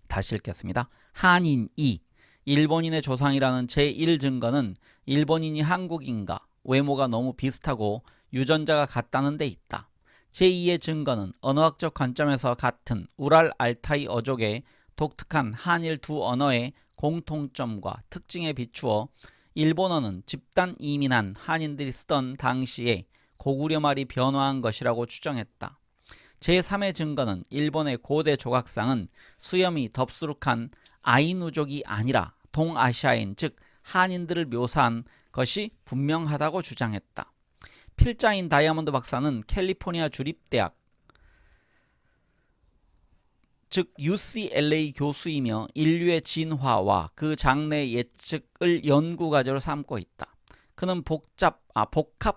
다시 읽겠습니다. 한인이 일본인의 조상이라는 제1증거는 일본인이 한국인과 외모가 너무 비슷하고 유전자가 같다는 데 있다. 제2의 증거는 언어학적 관점에서 같은 우랄 알타이 어족의 독특한 한일 두 언어의 공통점과 특징에 비추어 일본어는 집단 이민한 한인들이 쓰던 당시에 고구려 말이 변화한 것이라고 추정했다. 제3의 증거는 일본의 고대 조각상은 수염이 덥수룩한 아이누족이 아니라 동아시아인 즉 한인들을 묘사한 것이 분명하다고 주장했다. 필자인 다이아몬드 박사는 캘리포니아 주립대학 즉 UCLA 교수이며 인류의 진화와 그 장래 예측을 연구과제로 삼고 있다. 그는 복합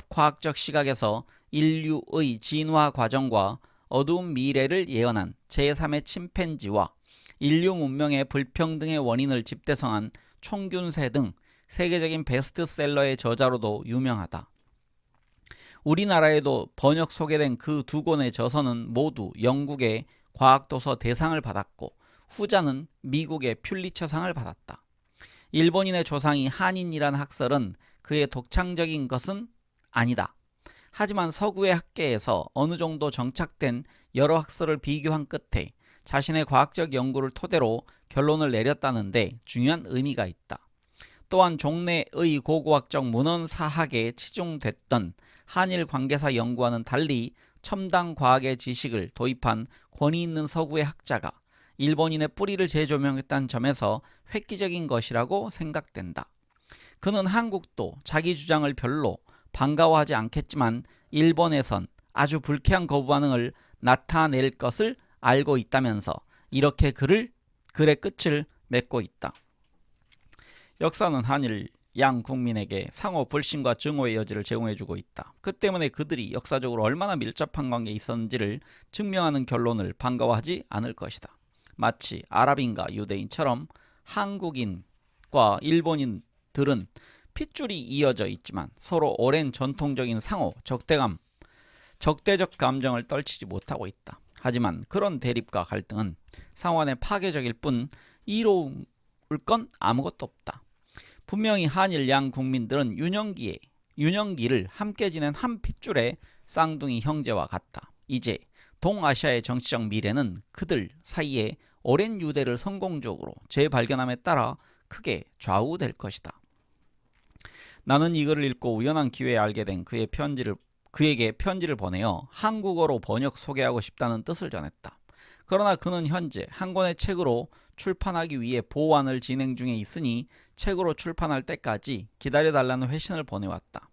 과학적 시각에서 인류의 진화 과정과 어두운 미래를 예언한 제3의 침팬지와 인류 문명의 불평등의 원인을 집대성한 총균세 등 세계적인 베스트셀러의 저자로도 유명하다. 우리나라에도 번역 소개된 그 두 권의 저서는 모두 영국의 과학도서 대상을 받았고 후자는 미국의 퓰리처상을 받았다. 일본인의 조상이 한인이란 학설은 그의 독창적인 것은 아니다. 하지만 서구의 학계에서 어느 정도 정착된 여러 학설을 비교한 끝에 자신의 과학적 연구를 토대로 결론을 내렸다는데 중요한 의미가 있다. 또한 종래의 고고학적 문헌사학에 치중됐던 한일 관계사 연구와는 달리 첨단 과학의 지식을 도입한 권위 있는 서구의 학자가 일본인의 뿌리를 재조명했다는 점에서 획기적인 것이라고 생각된다. 그는 한국도 자기 주장을 별로 반가워하지 않겠지만 일본에선 아주 불쾌한 거부 반응을 나타낼 것을 알고 있다면서 이렇게 글의 끝을 맺고 있다. 역사는 한일 양 국민에게 상호 불신과 증오의 여지를 제공해주고 있다. 그 때문에 그들이 역사적으로 얼마나 밀접한 관계에 있었는지를 증명하는 결론을 반가워하지 않을 것이다. 마치 아랍인과 유대인처럼 한국인과 일본인들은 핏줄이 이어져 있지만 서로 오랜 전통적인 상호 적대적 감정을 떨치지 못하고 있다. 하지만 그런 대립과 갈등은 상호간에 파괴적일 뿐 이로울 건 아무것도 없다. 분명히 한일 양 국민들은 유년기를 함께 지낸 한 핏줄의 쌍둥이 형제와 같다. 이제 동아시아의 정치적 미래는 그들 사이에 오랜 유대를 성공적으로 재발견함에 따라 크게 좌우될 것이다. 나는 이 글을 읽고 우연한 기회에 알게 된 그에게 편지를 보내어 한국어로 번역 소개하고 싶다는 뜻을 전했다. 그러나 그는 현재 한 권의 책으로 출판하기 위해 보완을 진행 중에 있으니 책으로 출판할 때까지 기다려달라는 회신을 보내왔다.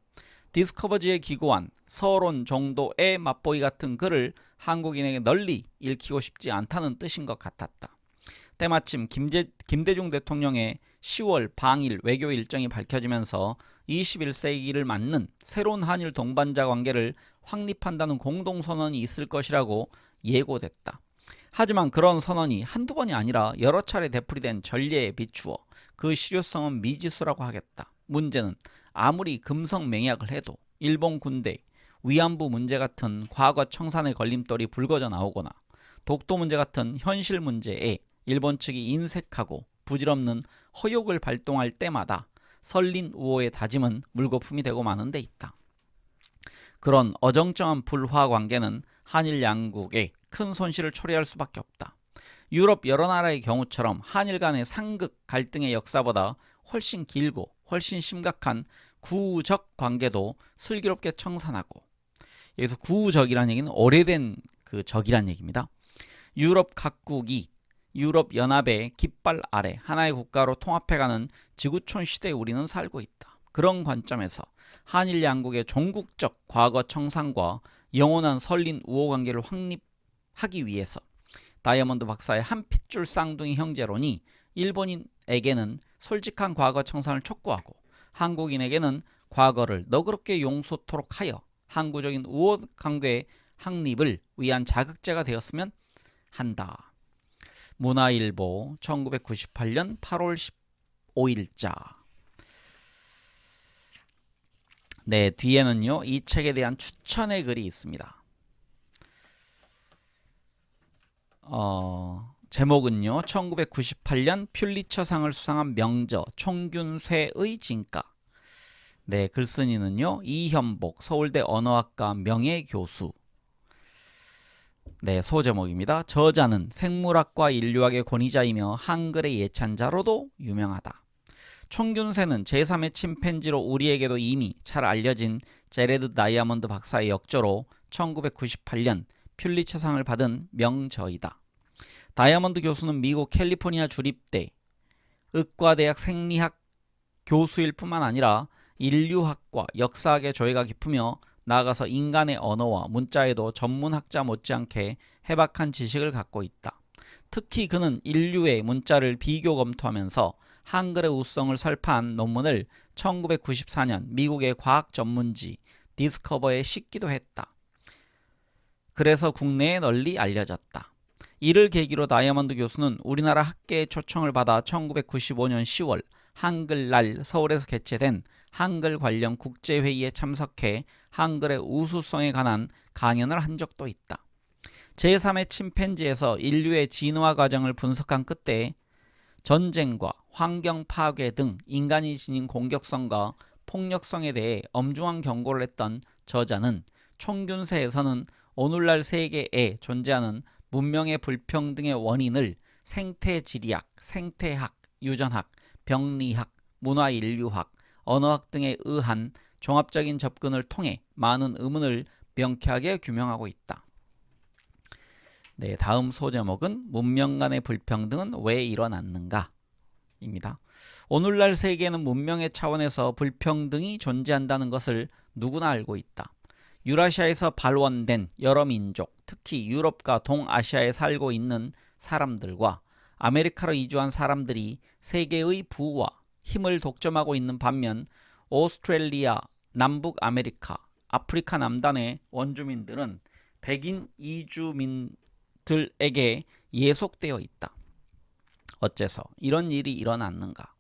디스커버지에 기고한 서론 정도의 맛보기 같은 글을 한국인에게 널리 읽히고 싶지 않다는 뜻인 것 같았다. 때마침 김대중 대통령의 10월 방일 외교 일정이 밝혀지면서 21세기를 맞는 새로운 한일 동반자 관계를 확립한다는 공동선언이 있을 것이라고 예고됐다. 하지만 그런 선언이 한두 번이 아니라 여러 차례 되풀이된 전례에 비추어 그 실효성은 미지수라고 하겠다. 문제는 아무리 금성맹약을 해도 일본 군대, 위안부 문제 같은 과거 청산의 걸림돌이 불거져 나오거나 독도 문제 같은 현실 문제에 일본 측이 인색하고 부질없는 허욕을 발동할 때마다 설린 우호의 다짐은 물거품이 되고 마는 데 있다. 그런 어정쩡한 불화 관계는 한일 양국에 큰 손실을 초래할 수밖에 없다. 유럽 여러 나라의 경우처럼 한일 간의 상극 갈등의 역사보다 훨씬 길고 훨씬 심각한 구적 관계도 슬기롭게 청산하고, 여기서 구적이라는 얘기는 오래된 그 적이란 얘기입니다. 유럽 각국이 유럽연합의 깃발 아래 하나의 국가로 통합해가는 지구촌 시대에 우리는 살고 있다. 그런 관점에서 한일 양국의 종국적 과거 청산과 영원한 설린 우호 관계를 확립하기 위해서 다이아몬드 박사의 한 핏줄 쌍둥이 형제론이 일본인에게는 솔직한 과거 청산을 촉구하고 한국인에게는 과거를 너그럽게 용서토록 하여 항구적인 우호 관계의 확립을 위한 자극제가 되었으면 한다. 문화일보 1998년 8월 15일자. 네, 뒤에는요 이 책에 대한 추천의 글이 있습니다. 제목은요. 1998년 퓰리처상을 수상한 명저 총균쇠의 진가. 네, 글쓴이는요. 이현복 서울대 언어학과 명예교수. 네, 소제목입니다. 저자는 생물학과 인류학의 권위자이며 한글의 예찬자로도 유명하다. 총균쇠는 제3의 침팬지로 우리에게도 이미 잘 알려진 제레드 다이아몬드 박사의 역조로 1998년 퓰리처상을 받은 명저이다. 다이아몬드 교수는 미국 캘리포니아 주립대 의과대학 생리학 교수일 뿐만 아니라 인류학과 역사학의 조예가 깊으며 나아가서 인간의 언어와 문자에도 전문학자 못지않게 해박한 지식을 갖고 있다. 특히 그는 인류의 문자를 비교 검토하면서 한글의 우수성을 설파한 논문을 1994년 미국의 과학 전문지 디스커버에 싣기도 했다. 그래서 국내에 널리 알려졌다. 이를 계기로 다이아몬드 교수는 우리나라 학계의 초청을 받아 1995년 10월 한글날 서울에서 개최된 한글 관련 국제회의에 참석해 한글의 우수성에 관한 강연을 한 적도 있다. 제3의 침팬지에서 인류의 진화 과정을 분석한 끝에 전쟁과 환경 파괴 등 인간이 지닌 공격성과 폭력성에 대해 엄중한 경고를 했던 저자는 총균쇠에서는 오늘날 세계에 존재하는 문명의 불평등의 원인을 생태지리학, 생태학, 유전학, 병리학, 문화인류학, 언어학 등에 의한 종합적인 접근을 통해 많은 의문을 명쾌하게 규명하고 있다. 네, 다음 소제목은 문명 간의 불평등은 왜 일어났는가? 입니다. 오늘날 세계는 문명의 차원에서 불평등이 존재한다는 것을 누구나 알고 있다. 유라시아에서 발원된 여러 민족, 특히 유럽과 동아시아에 살고 있는 사람들과 아메리카로 이주한 사람들이 세계의 부와 힘을 독점하고 있는 반면 오스트레일리아, 남북 아메리카, 아프리카 남단의 원주민들은 백인 이주민들에게 예속되어 있다. 어째서 이런 일이 일어났는가?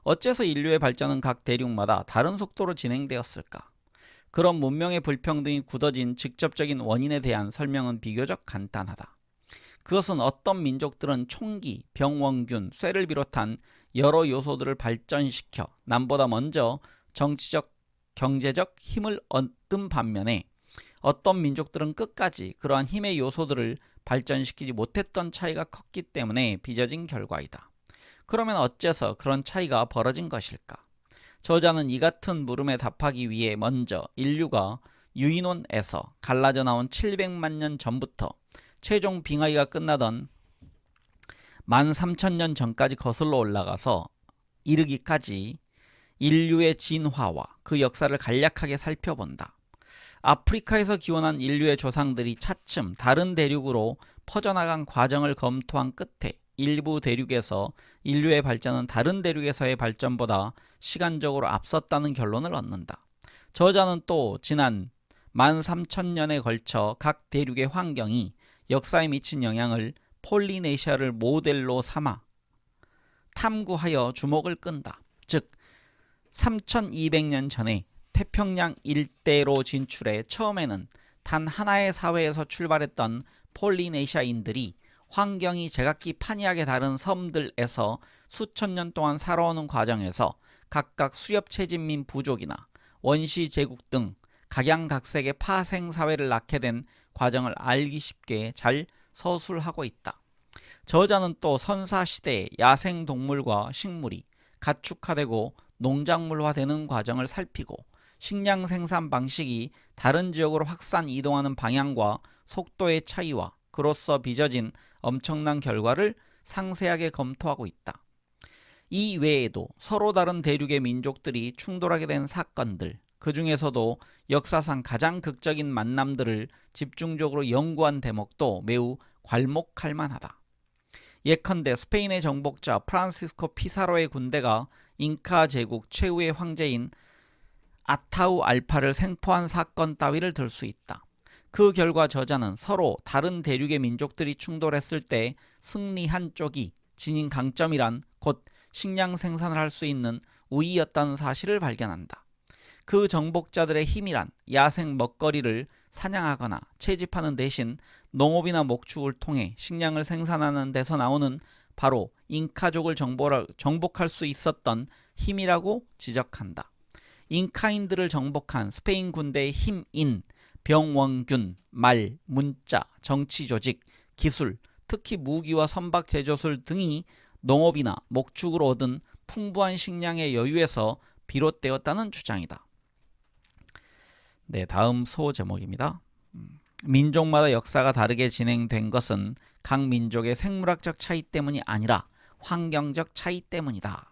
어째서 인류의 발전은 각 대륙마다 다른 속도로 진행되었을까? 그런 문명의 불평등이 굳어진 직접적인 원인에 대한 설명은 비교적 간단하다. 그것은 어떤 민족들은 총기, 병원균, 쇠를 비롯한 여러 요소들을 발전시켜 남보다 먼저 정치적, 경제적 힘을 얻은 반면에 어떤 민족들은 끝까지 그러한 힘의 요소들을 발전시키지 못했던 차이가 컸기 때문에 빚어진 결과이다. 그러면 어째서 그런 차이가 벌어진 것일까? 저자는 이 같은 물음에 답하기 위해 먼저 인류가 유인원에서 갈라져 나온 700만 년 전부터 최종 빙하기가 끝나던 13,000년 전까지 거슬러 올라가서 이르기까지 인류의 진화와 그 역사를 간략하게 살펴본다. 아프리카에서 기원한 인류의 조상들이 차츰 다른 대륙으로 퍼져나간 과정을 검토한 끝에 일부 대륙에서 인류의 발전은 다른 대륙에서의 발전보다 시간적으로 앞섰다는 결론을 얻는다. 저자는 또 지난 13,000년에 걸쳐 각 대륙의 환경이 역사에 미친 영향을 폴리네시아를 모델로 삼아 탐구하여 주목을 끈다. 즉 3200년 전에 태평양 일대로 진출해 처음에는 단 하나의 사회에서 출발했던 폴리네시아인들이 환경이 제각기 판이하게 다른 섬들에서 수천 년 동안 살아오는 과정에서 각각 수렵체진민 부족이나 원시 제국 등 각양각색의 파생사회를 낳게 된 과정을 알기 쉽게 잘 서술하고 있다. 저자는 또 선사시대의 야생동물과 식물이 가축화되고 농작물화되는 과정을 살피고 식량 생산 방식이 다른 지역으로 확산 이동하는 방향과 속도의 차이와 그로써 빚어진 엄청난 결과를 상세하게 검토하고 있다. 이 외에도 서로 다른 대륙의 민족들이 충돌하게 된 사건들, 그 중에서도 역사상 가장 극적인 만남들을 집중적으로 연구한 대목도 매우 괄목할 만하다. 예컨대 스페인의 정복자 프란시스코 피사로의 군대가 잉카 제국 최후의 황제인 아타우 알파를 생포한 사건 따위를 들 수 있다. 그 결과 저자는 서로 다른 대륙의 민족들이 충돌했을 때 승리한 쪽이 지닌 강점이란 곧 식량 생산을 할 수 있는 우위였다는 사실을 발견한다. 그 정복자들의 힘이란 야생 먹거리를 사냥하거나 채집하는 대신 농업이나 목축을 통해 식량을 생산하는 데서 나오는 바로 잉카족을 정복할 수 있었던 힘이라고 지적한다. 잉카인들을 정복한 스페인 군대의 힘인 병원균, 말, 문자, 정치 조직, 기술, 특히 무기와 선박 제조술 등이 농업이나 목축으로 얻은 풍부한 식량의 여유에서 비롯되었다는 주장이다. 네, 다음 소제목입니다. 민족마다 역사가 다르게 진행된 것은 각 민족의 생물학적 차이 때문이 아니라 환경적 차이 때문이다.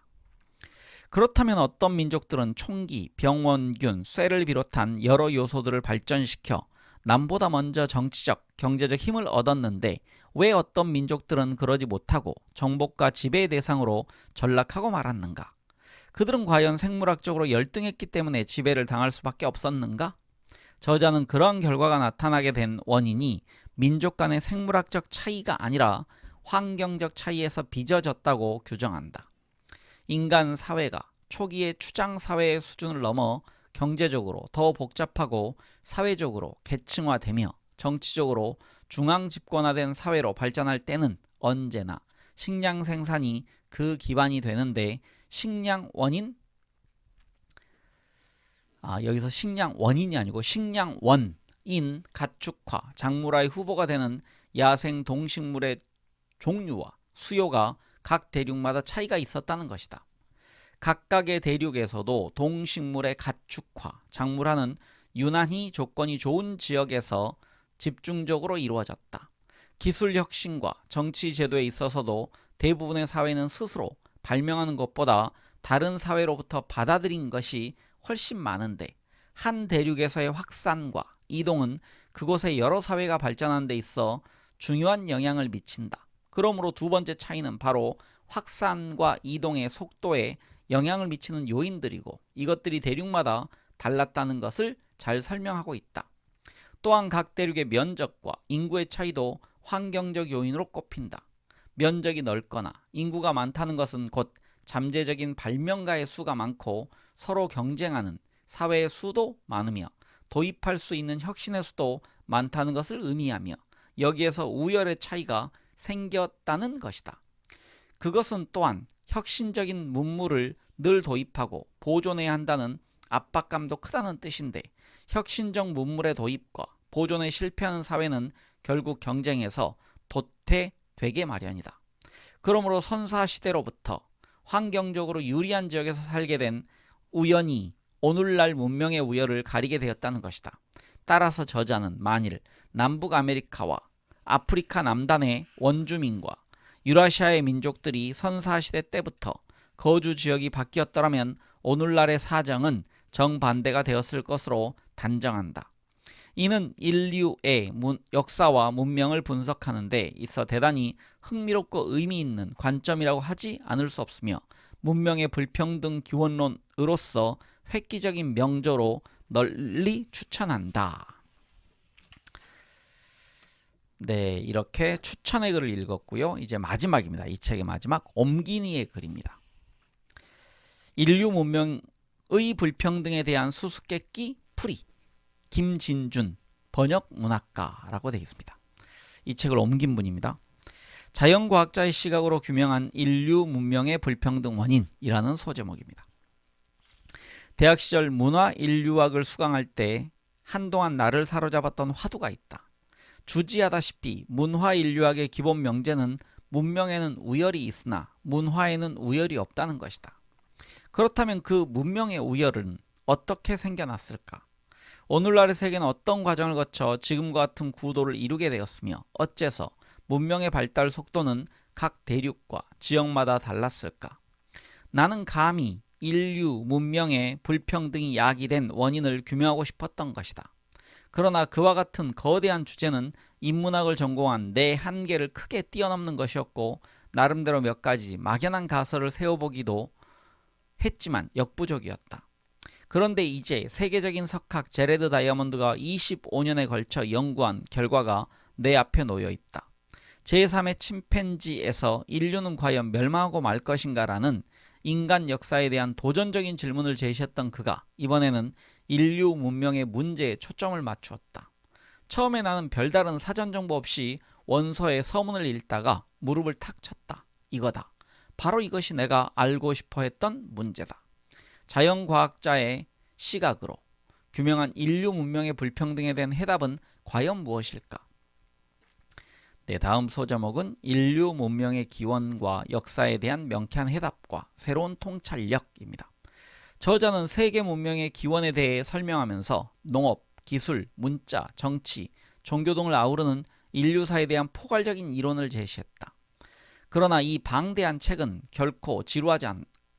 그렇다면 어떤 민족들은 총기, 병원균, 쇠를 비롯한 여러 요소들을 발전시켜 남보다 먼저 정치적, 경제적 힘을 얻었는데 왜 어떤 민족들은 그러지 못하고 정복과 지배의 대상으로 전락하고 말았는가? 그들은 과연 생물학적으로 열등했기 때문에 지배를 당할 수밖에 없었는가? 저자는 그러한 결과가 나타나게 된 원인이 민족 간의 생물학적 차이가 아니라 환경적 차이에서 빚어졌다고 규정한다. 인간 사회가 초기의 추장 사회의 수준을 넘어 경제적으로 더 복잡하고 사회적으로 계층화되며 정치적으로 중앙 집권화된 사회로 발전할 때는 언제나 식량 생산이 그 기반이 되는데 식량 원인? 여기서 식량 원인이 아니고 식량 원인 가축화, 작물화의 후보가 되는 야생 동식물의 종류와 수요가 각 대륙마다 차이가 있었다는 것이다. 각각의 대륙에서도 동식물의 가축화, 작물화는 유난히 조건이 좋은 지역에서 집중적으로 이루어졌다. 기술 혁신과 정치 제도에 있어서도 대부분의 사회는 스스로 발명하는 것보다 다른 사회로부터 받아들인 것이 훨씬 많은데 한 대륙에서의 확산과 이동은 그곳의 여러 사회가 발전하는 데 있어 중요한 영향을 미친다. 그러므로 두 번째 차이는 바로 확산과 이동의 속도에 영향을 미치는 요인들이고 이것들이 대륙마다 달랐다는 것을 잘 설명하고 있다. 또한 각 대륙의 면적과 인구의 차이도 환경적 요인으로 꼽힌다. 면적이 넓거나 인구가 많다는 것은 곧 잠재적인 발명가의 수가 많고 서로 경쟁하는 사회의 수도 많으며 도입할 수 있는 혁신의 수도 많다는 것을 의미하며 여기에서 우열의 차이가 생겼다는 것이다. 그것은 또한 혁신적인 문물을 늘 도입하고 보존해야 한다는 압박감도 크다는 뜻인데 혁신적 문물의 도입과 보존에 실패하는 사회는 결국 경쟁에서 도태되게 마련이다. 그러므로 선사시대로부터 환경적으로 유리한 지역에서 살게 된 우연히 오늘날 문명의 우열을 가리게 되었다는 것이다. 따라서 저자는 만일 남북 아메리카와 아프리카 남단의 원주민과 유라시아의 민족들이 선사시대 때부터 거주 지역이 바뀌었더라면 오늘날의 사정은 정반대가 되었을 것으로 단정한다. 이는 인류의 역사와 문명을 분석하는 데 있어 대단히 흥미롭고 의미 있는 관점이라고 하지 않을 수 없으며 문명의 불평등 기원론으로서 획기적인 명조로 널리 추천한다. 네, 이렇게 추천의 글을 읽었고요. 이제 마지막입니다. 이 책의 마지막 옴기니의 글입니다. 인류 문명의 불평등에 대한 수수께끼 풀이 김진준 번역 문학가라고 되어 있습니다. 이 책을 옮긴 분입니다. 자연과학자의 시각으로 규명한 인류 문명의 불평등 원인이라는 소제목입니다. 대학 시절 문화인류학을 수강할 때 한동안 나를 사로잡았던 화두가 있다. 주지하다시피 문화인류학의 기본 명제는 문명에는 우열이 있으나 문화에는 우열이 없다는 것이다. 그렇다면 그 문명의 우열은 어떻게 생겨났을까? 오늘날의 세계는 어떤 과정을 거쳐 지금과 같은 구도를 이루게 되었으며 어째서 문명의 발달 속도는 각 대륙과 지역마다 달랐을까? 나는 감히 인류 문명의 불평등이 야기된 원인을 규명하고 싶었던 것이다. 그러나 그와 같은 거대한 주제는 인문학을 전공한 내 한계를 크게 뛰어넘는 것이었고 나름대로 몇 가지 막연한 가설을 세워보기도 했지만 역부족이었다. 그런데 이제 세계적인 석학 제레드 다이아몬드가 25년에 걸쳐 연구한 결과가 내 앞에 놓여 있다. 제3의 침팬지에서 인류는 과연 멸망하고 말 것인가 라는 인간 역사에 대한 도전적인 질문을 제시했던 그가 이번에는 인류 문명의 문제에 초점을 맞추었다. 처음에 나는 별다른 사전 정보 없이 원서의 서문을 읽다가 무릎을 탁 쳤다. 이거다. 바로 이것이 내가 알고 싶어 했던 문제다. 자연과학자의 시각으로 규명한 인류 문명의 불평등에 대한 해답은 과연 무엇일까? 네, 다음 소제목은 인류 문명의 기원과 역사에 대한 명쾌한 해답과 새로운 통찰력입니다. 저자는 세계 문명의 기원에 대해 설명하면서 농업, 기술, 문자, 정치, 종교 등을 아우르는 인류사에 대한 포괄적인 이론을 제시했다. 그러나 이 방대한 책은 결코 지루하지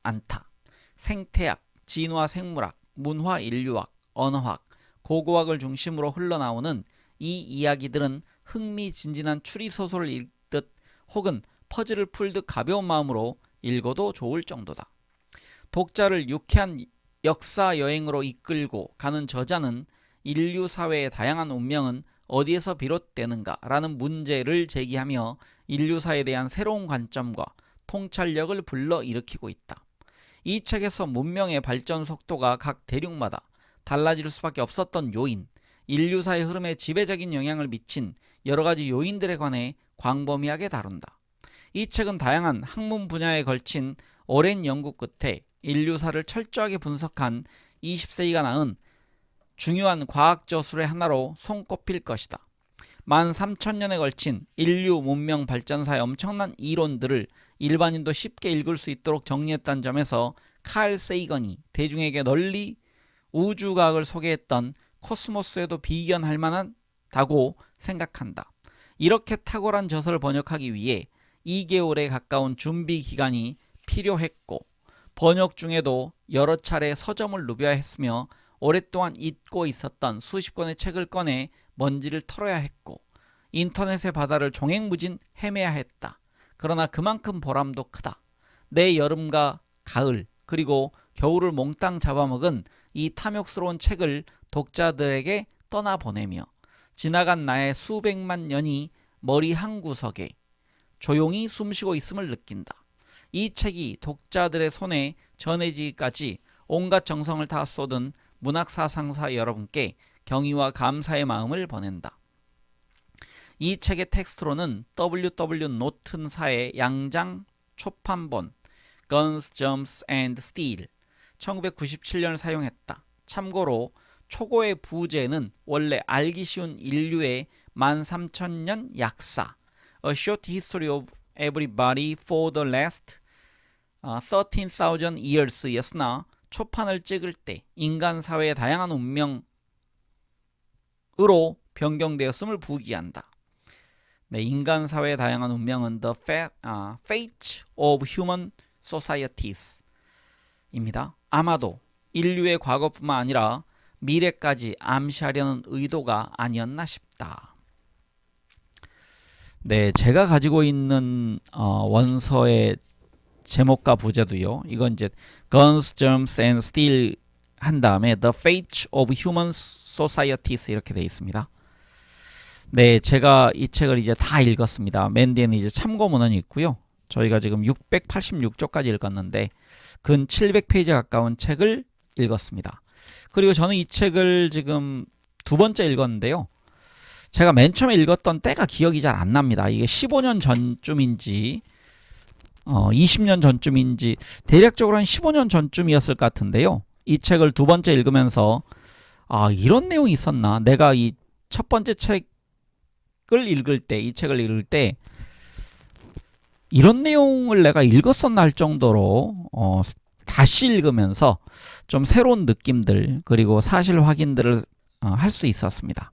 않다. 생태학, 진화 생물학, 문화 인류학, 언어학, 고고학을 중심으로 흘러나오는 이 이야기들은 흥미진진한 추리소설을 읽듯 혹은 퍼즐을 풀듯 가벼운 마음으로 읽어도 좋을 정도다. 독자를 유쾌한 역사 여행으로 이끌고 가는 저자는 인류 사회의 다양한 운명은 어디에서 비롯되는가 라는 문제를 제기하며 인류사에 대한 새로운 관점과 통찰력을 불러일으키고 있다. 이 책에서 문명의 발전 속도가 각 대륙마다 달라질 수밖에 없었던 요인, 인류사의 흐름에 지배적인 영향을 미친 여러가지 요인들에 관해 광범위하게 다룬다. 이 책은 다양한 학문 분야에 걸친 오랜 연구 끝에 인류사를 철저하게 분석한 20세기가 낳은 중요한 과학 저술의 하나로 손꼽힐 것이다. 13,000년에 걸친 인류 문명 발전사의 엄청난 이론들을 일반인도 쉽게 읽을 수 있도록 정리했다는 점에서 칼 세이건이 대중에게 널리 우주과학을 소개했던 코스모스에도 비견할 만하다고 생각한다. 이렇게 탁월한 저서를 번역하기 위해 2개월에 가까운 준비 기간이 필요했고 번역 중에도 여러 차례 서점을 누벼야 했으며 오랫동안 잊고 있었던 수십 권의 책을 꺼내 먼지를 털어야 했고 인터넷의 바다를 종횡무진 헤매야 했다. 그러나 그만큼 보람도 크다. 내 여름과 가을 그리고 겨울을 몽땅 잡아먹은 이 탐욕스러운 책을 독자들에게 떠나보내며 지나간 나의 수백만 년이 머리 한구석에 조용히 숨쉬고 있음을 느낀다. 이 책이 독자들의 손에 전해지기까지 온갖 정성을 다 쏟은 문학사상사 여러분께 경의와 감사의 마음을 보낸다. 이 책의 텍스트로는 W.W. 노튼사의 양장 초판본 Guns, Germs and Steel 1997년을 사용했다. 참고로 초고의 부제는 원래 알기 쉬운 인류의 13,000년 약사 A Short History of Everybody for the Last 13,000 Years 였으나 초판을 찍을 때 인간 사회의 다양한 운명으로 변경되었음을 부기한다. 네, 인간 사회의 다양한 운명은 The Fate of Human Societies 입니다. 아마도 인류의 과거뿐만 아니라 미래까지 암시하려는 의도가 아니었나 싶다. 네, 제가 가지고 있는 원서의 제목과 부제도요. 이건 이제 Guns, Germs and Steel 한 다음에 The Fate of Human Societies 이렇게 되어 있습니다. 네, 제가 이 책을 이제 다 읽었습니다. 맨 뒤에는 이제 참고 문헌이 있고요. 저희가 지금 686쪽까지 읽었는데 근 700페이지 가까운 책을 읽었습니다. 그리고 저는 이 책을 지금 두 번째 읽었는데요. 제가 맨 처음에 읽었던 때가 기억이 잘 안 납니다. 이게 15년 전쯤인지 20년 전쯤인지 대략적으로 한 15년 전쯤이었을 것 같은데요. 이 책을 두 번째 읽으면서 이런 내용이 있었나? 내가 이 첫 번째 책을 읽을 때, 이 책을 읽을 때 이런 내용을 내가 읽었었나 할 정도로 다시 읽으면서 좀 새로운 느낌들 그리고 사실 확인들을 할 수 있었습니다.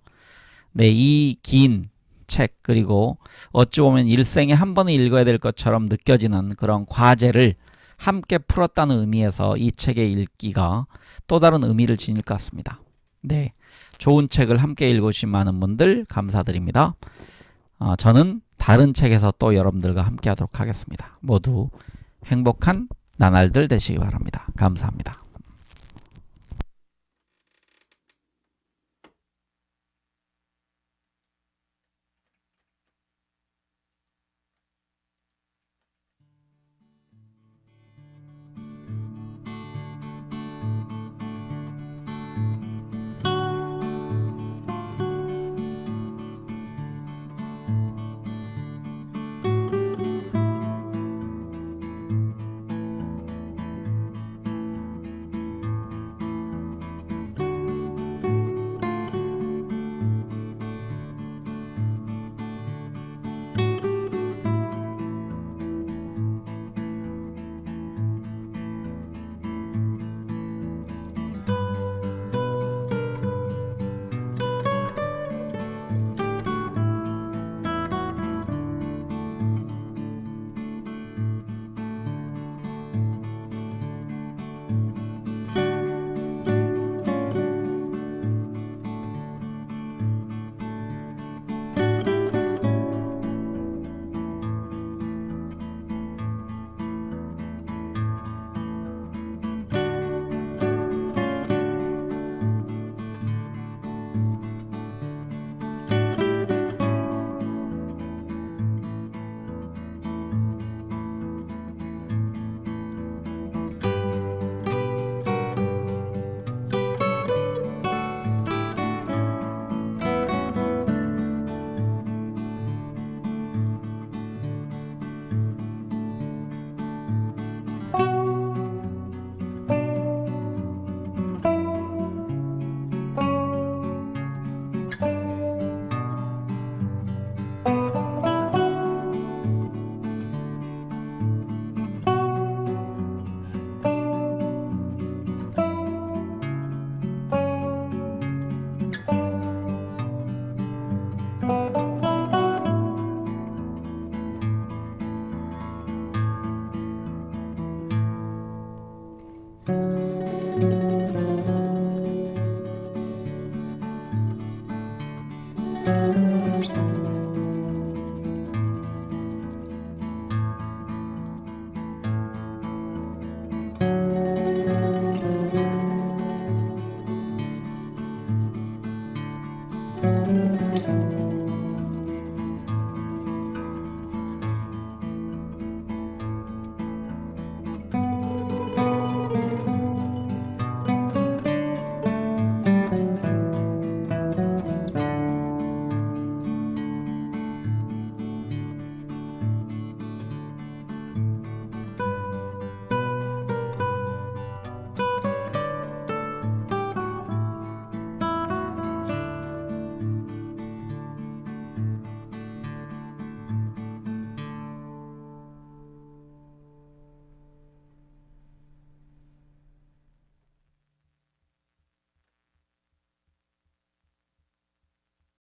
네, 이 긴 책 그리고 어찌 보면 일생에 한 번은 읽어야 될 것처럼 느껴지는 그런 과제를 함께 풀었다는 의미에서 이 책의 읽기가 또 다른 의미를 지닐 것 같습니다. 네, 좋은 책을 함께 읽어주신 많은 분들 감사드립니다. 저는 다른 책에서 또 여러분들과 함께 하도록 하겠습니다. 모두 행복한 나날들 되시기 바랍니다. 감사합니다.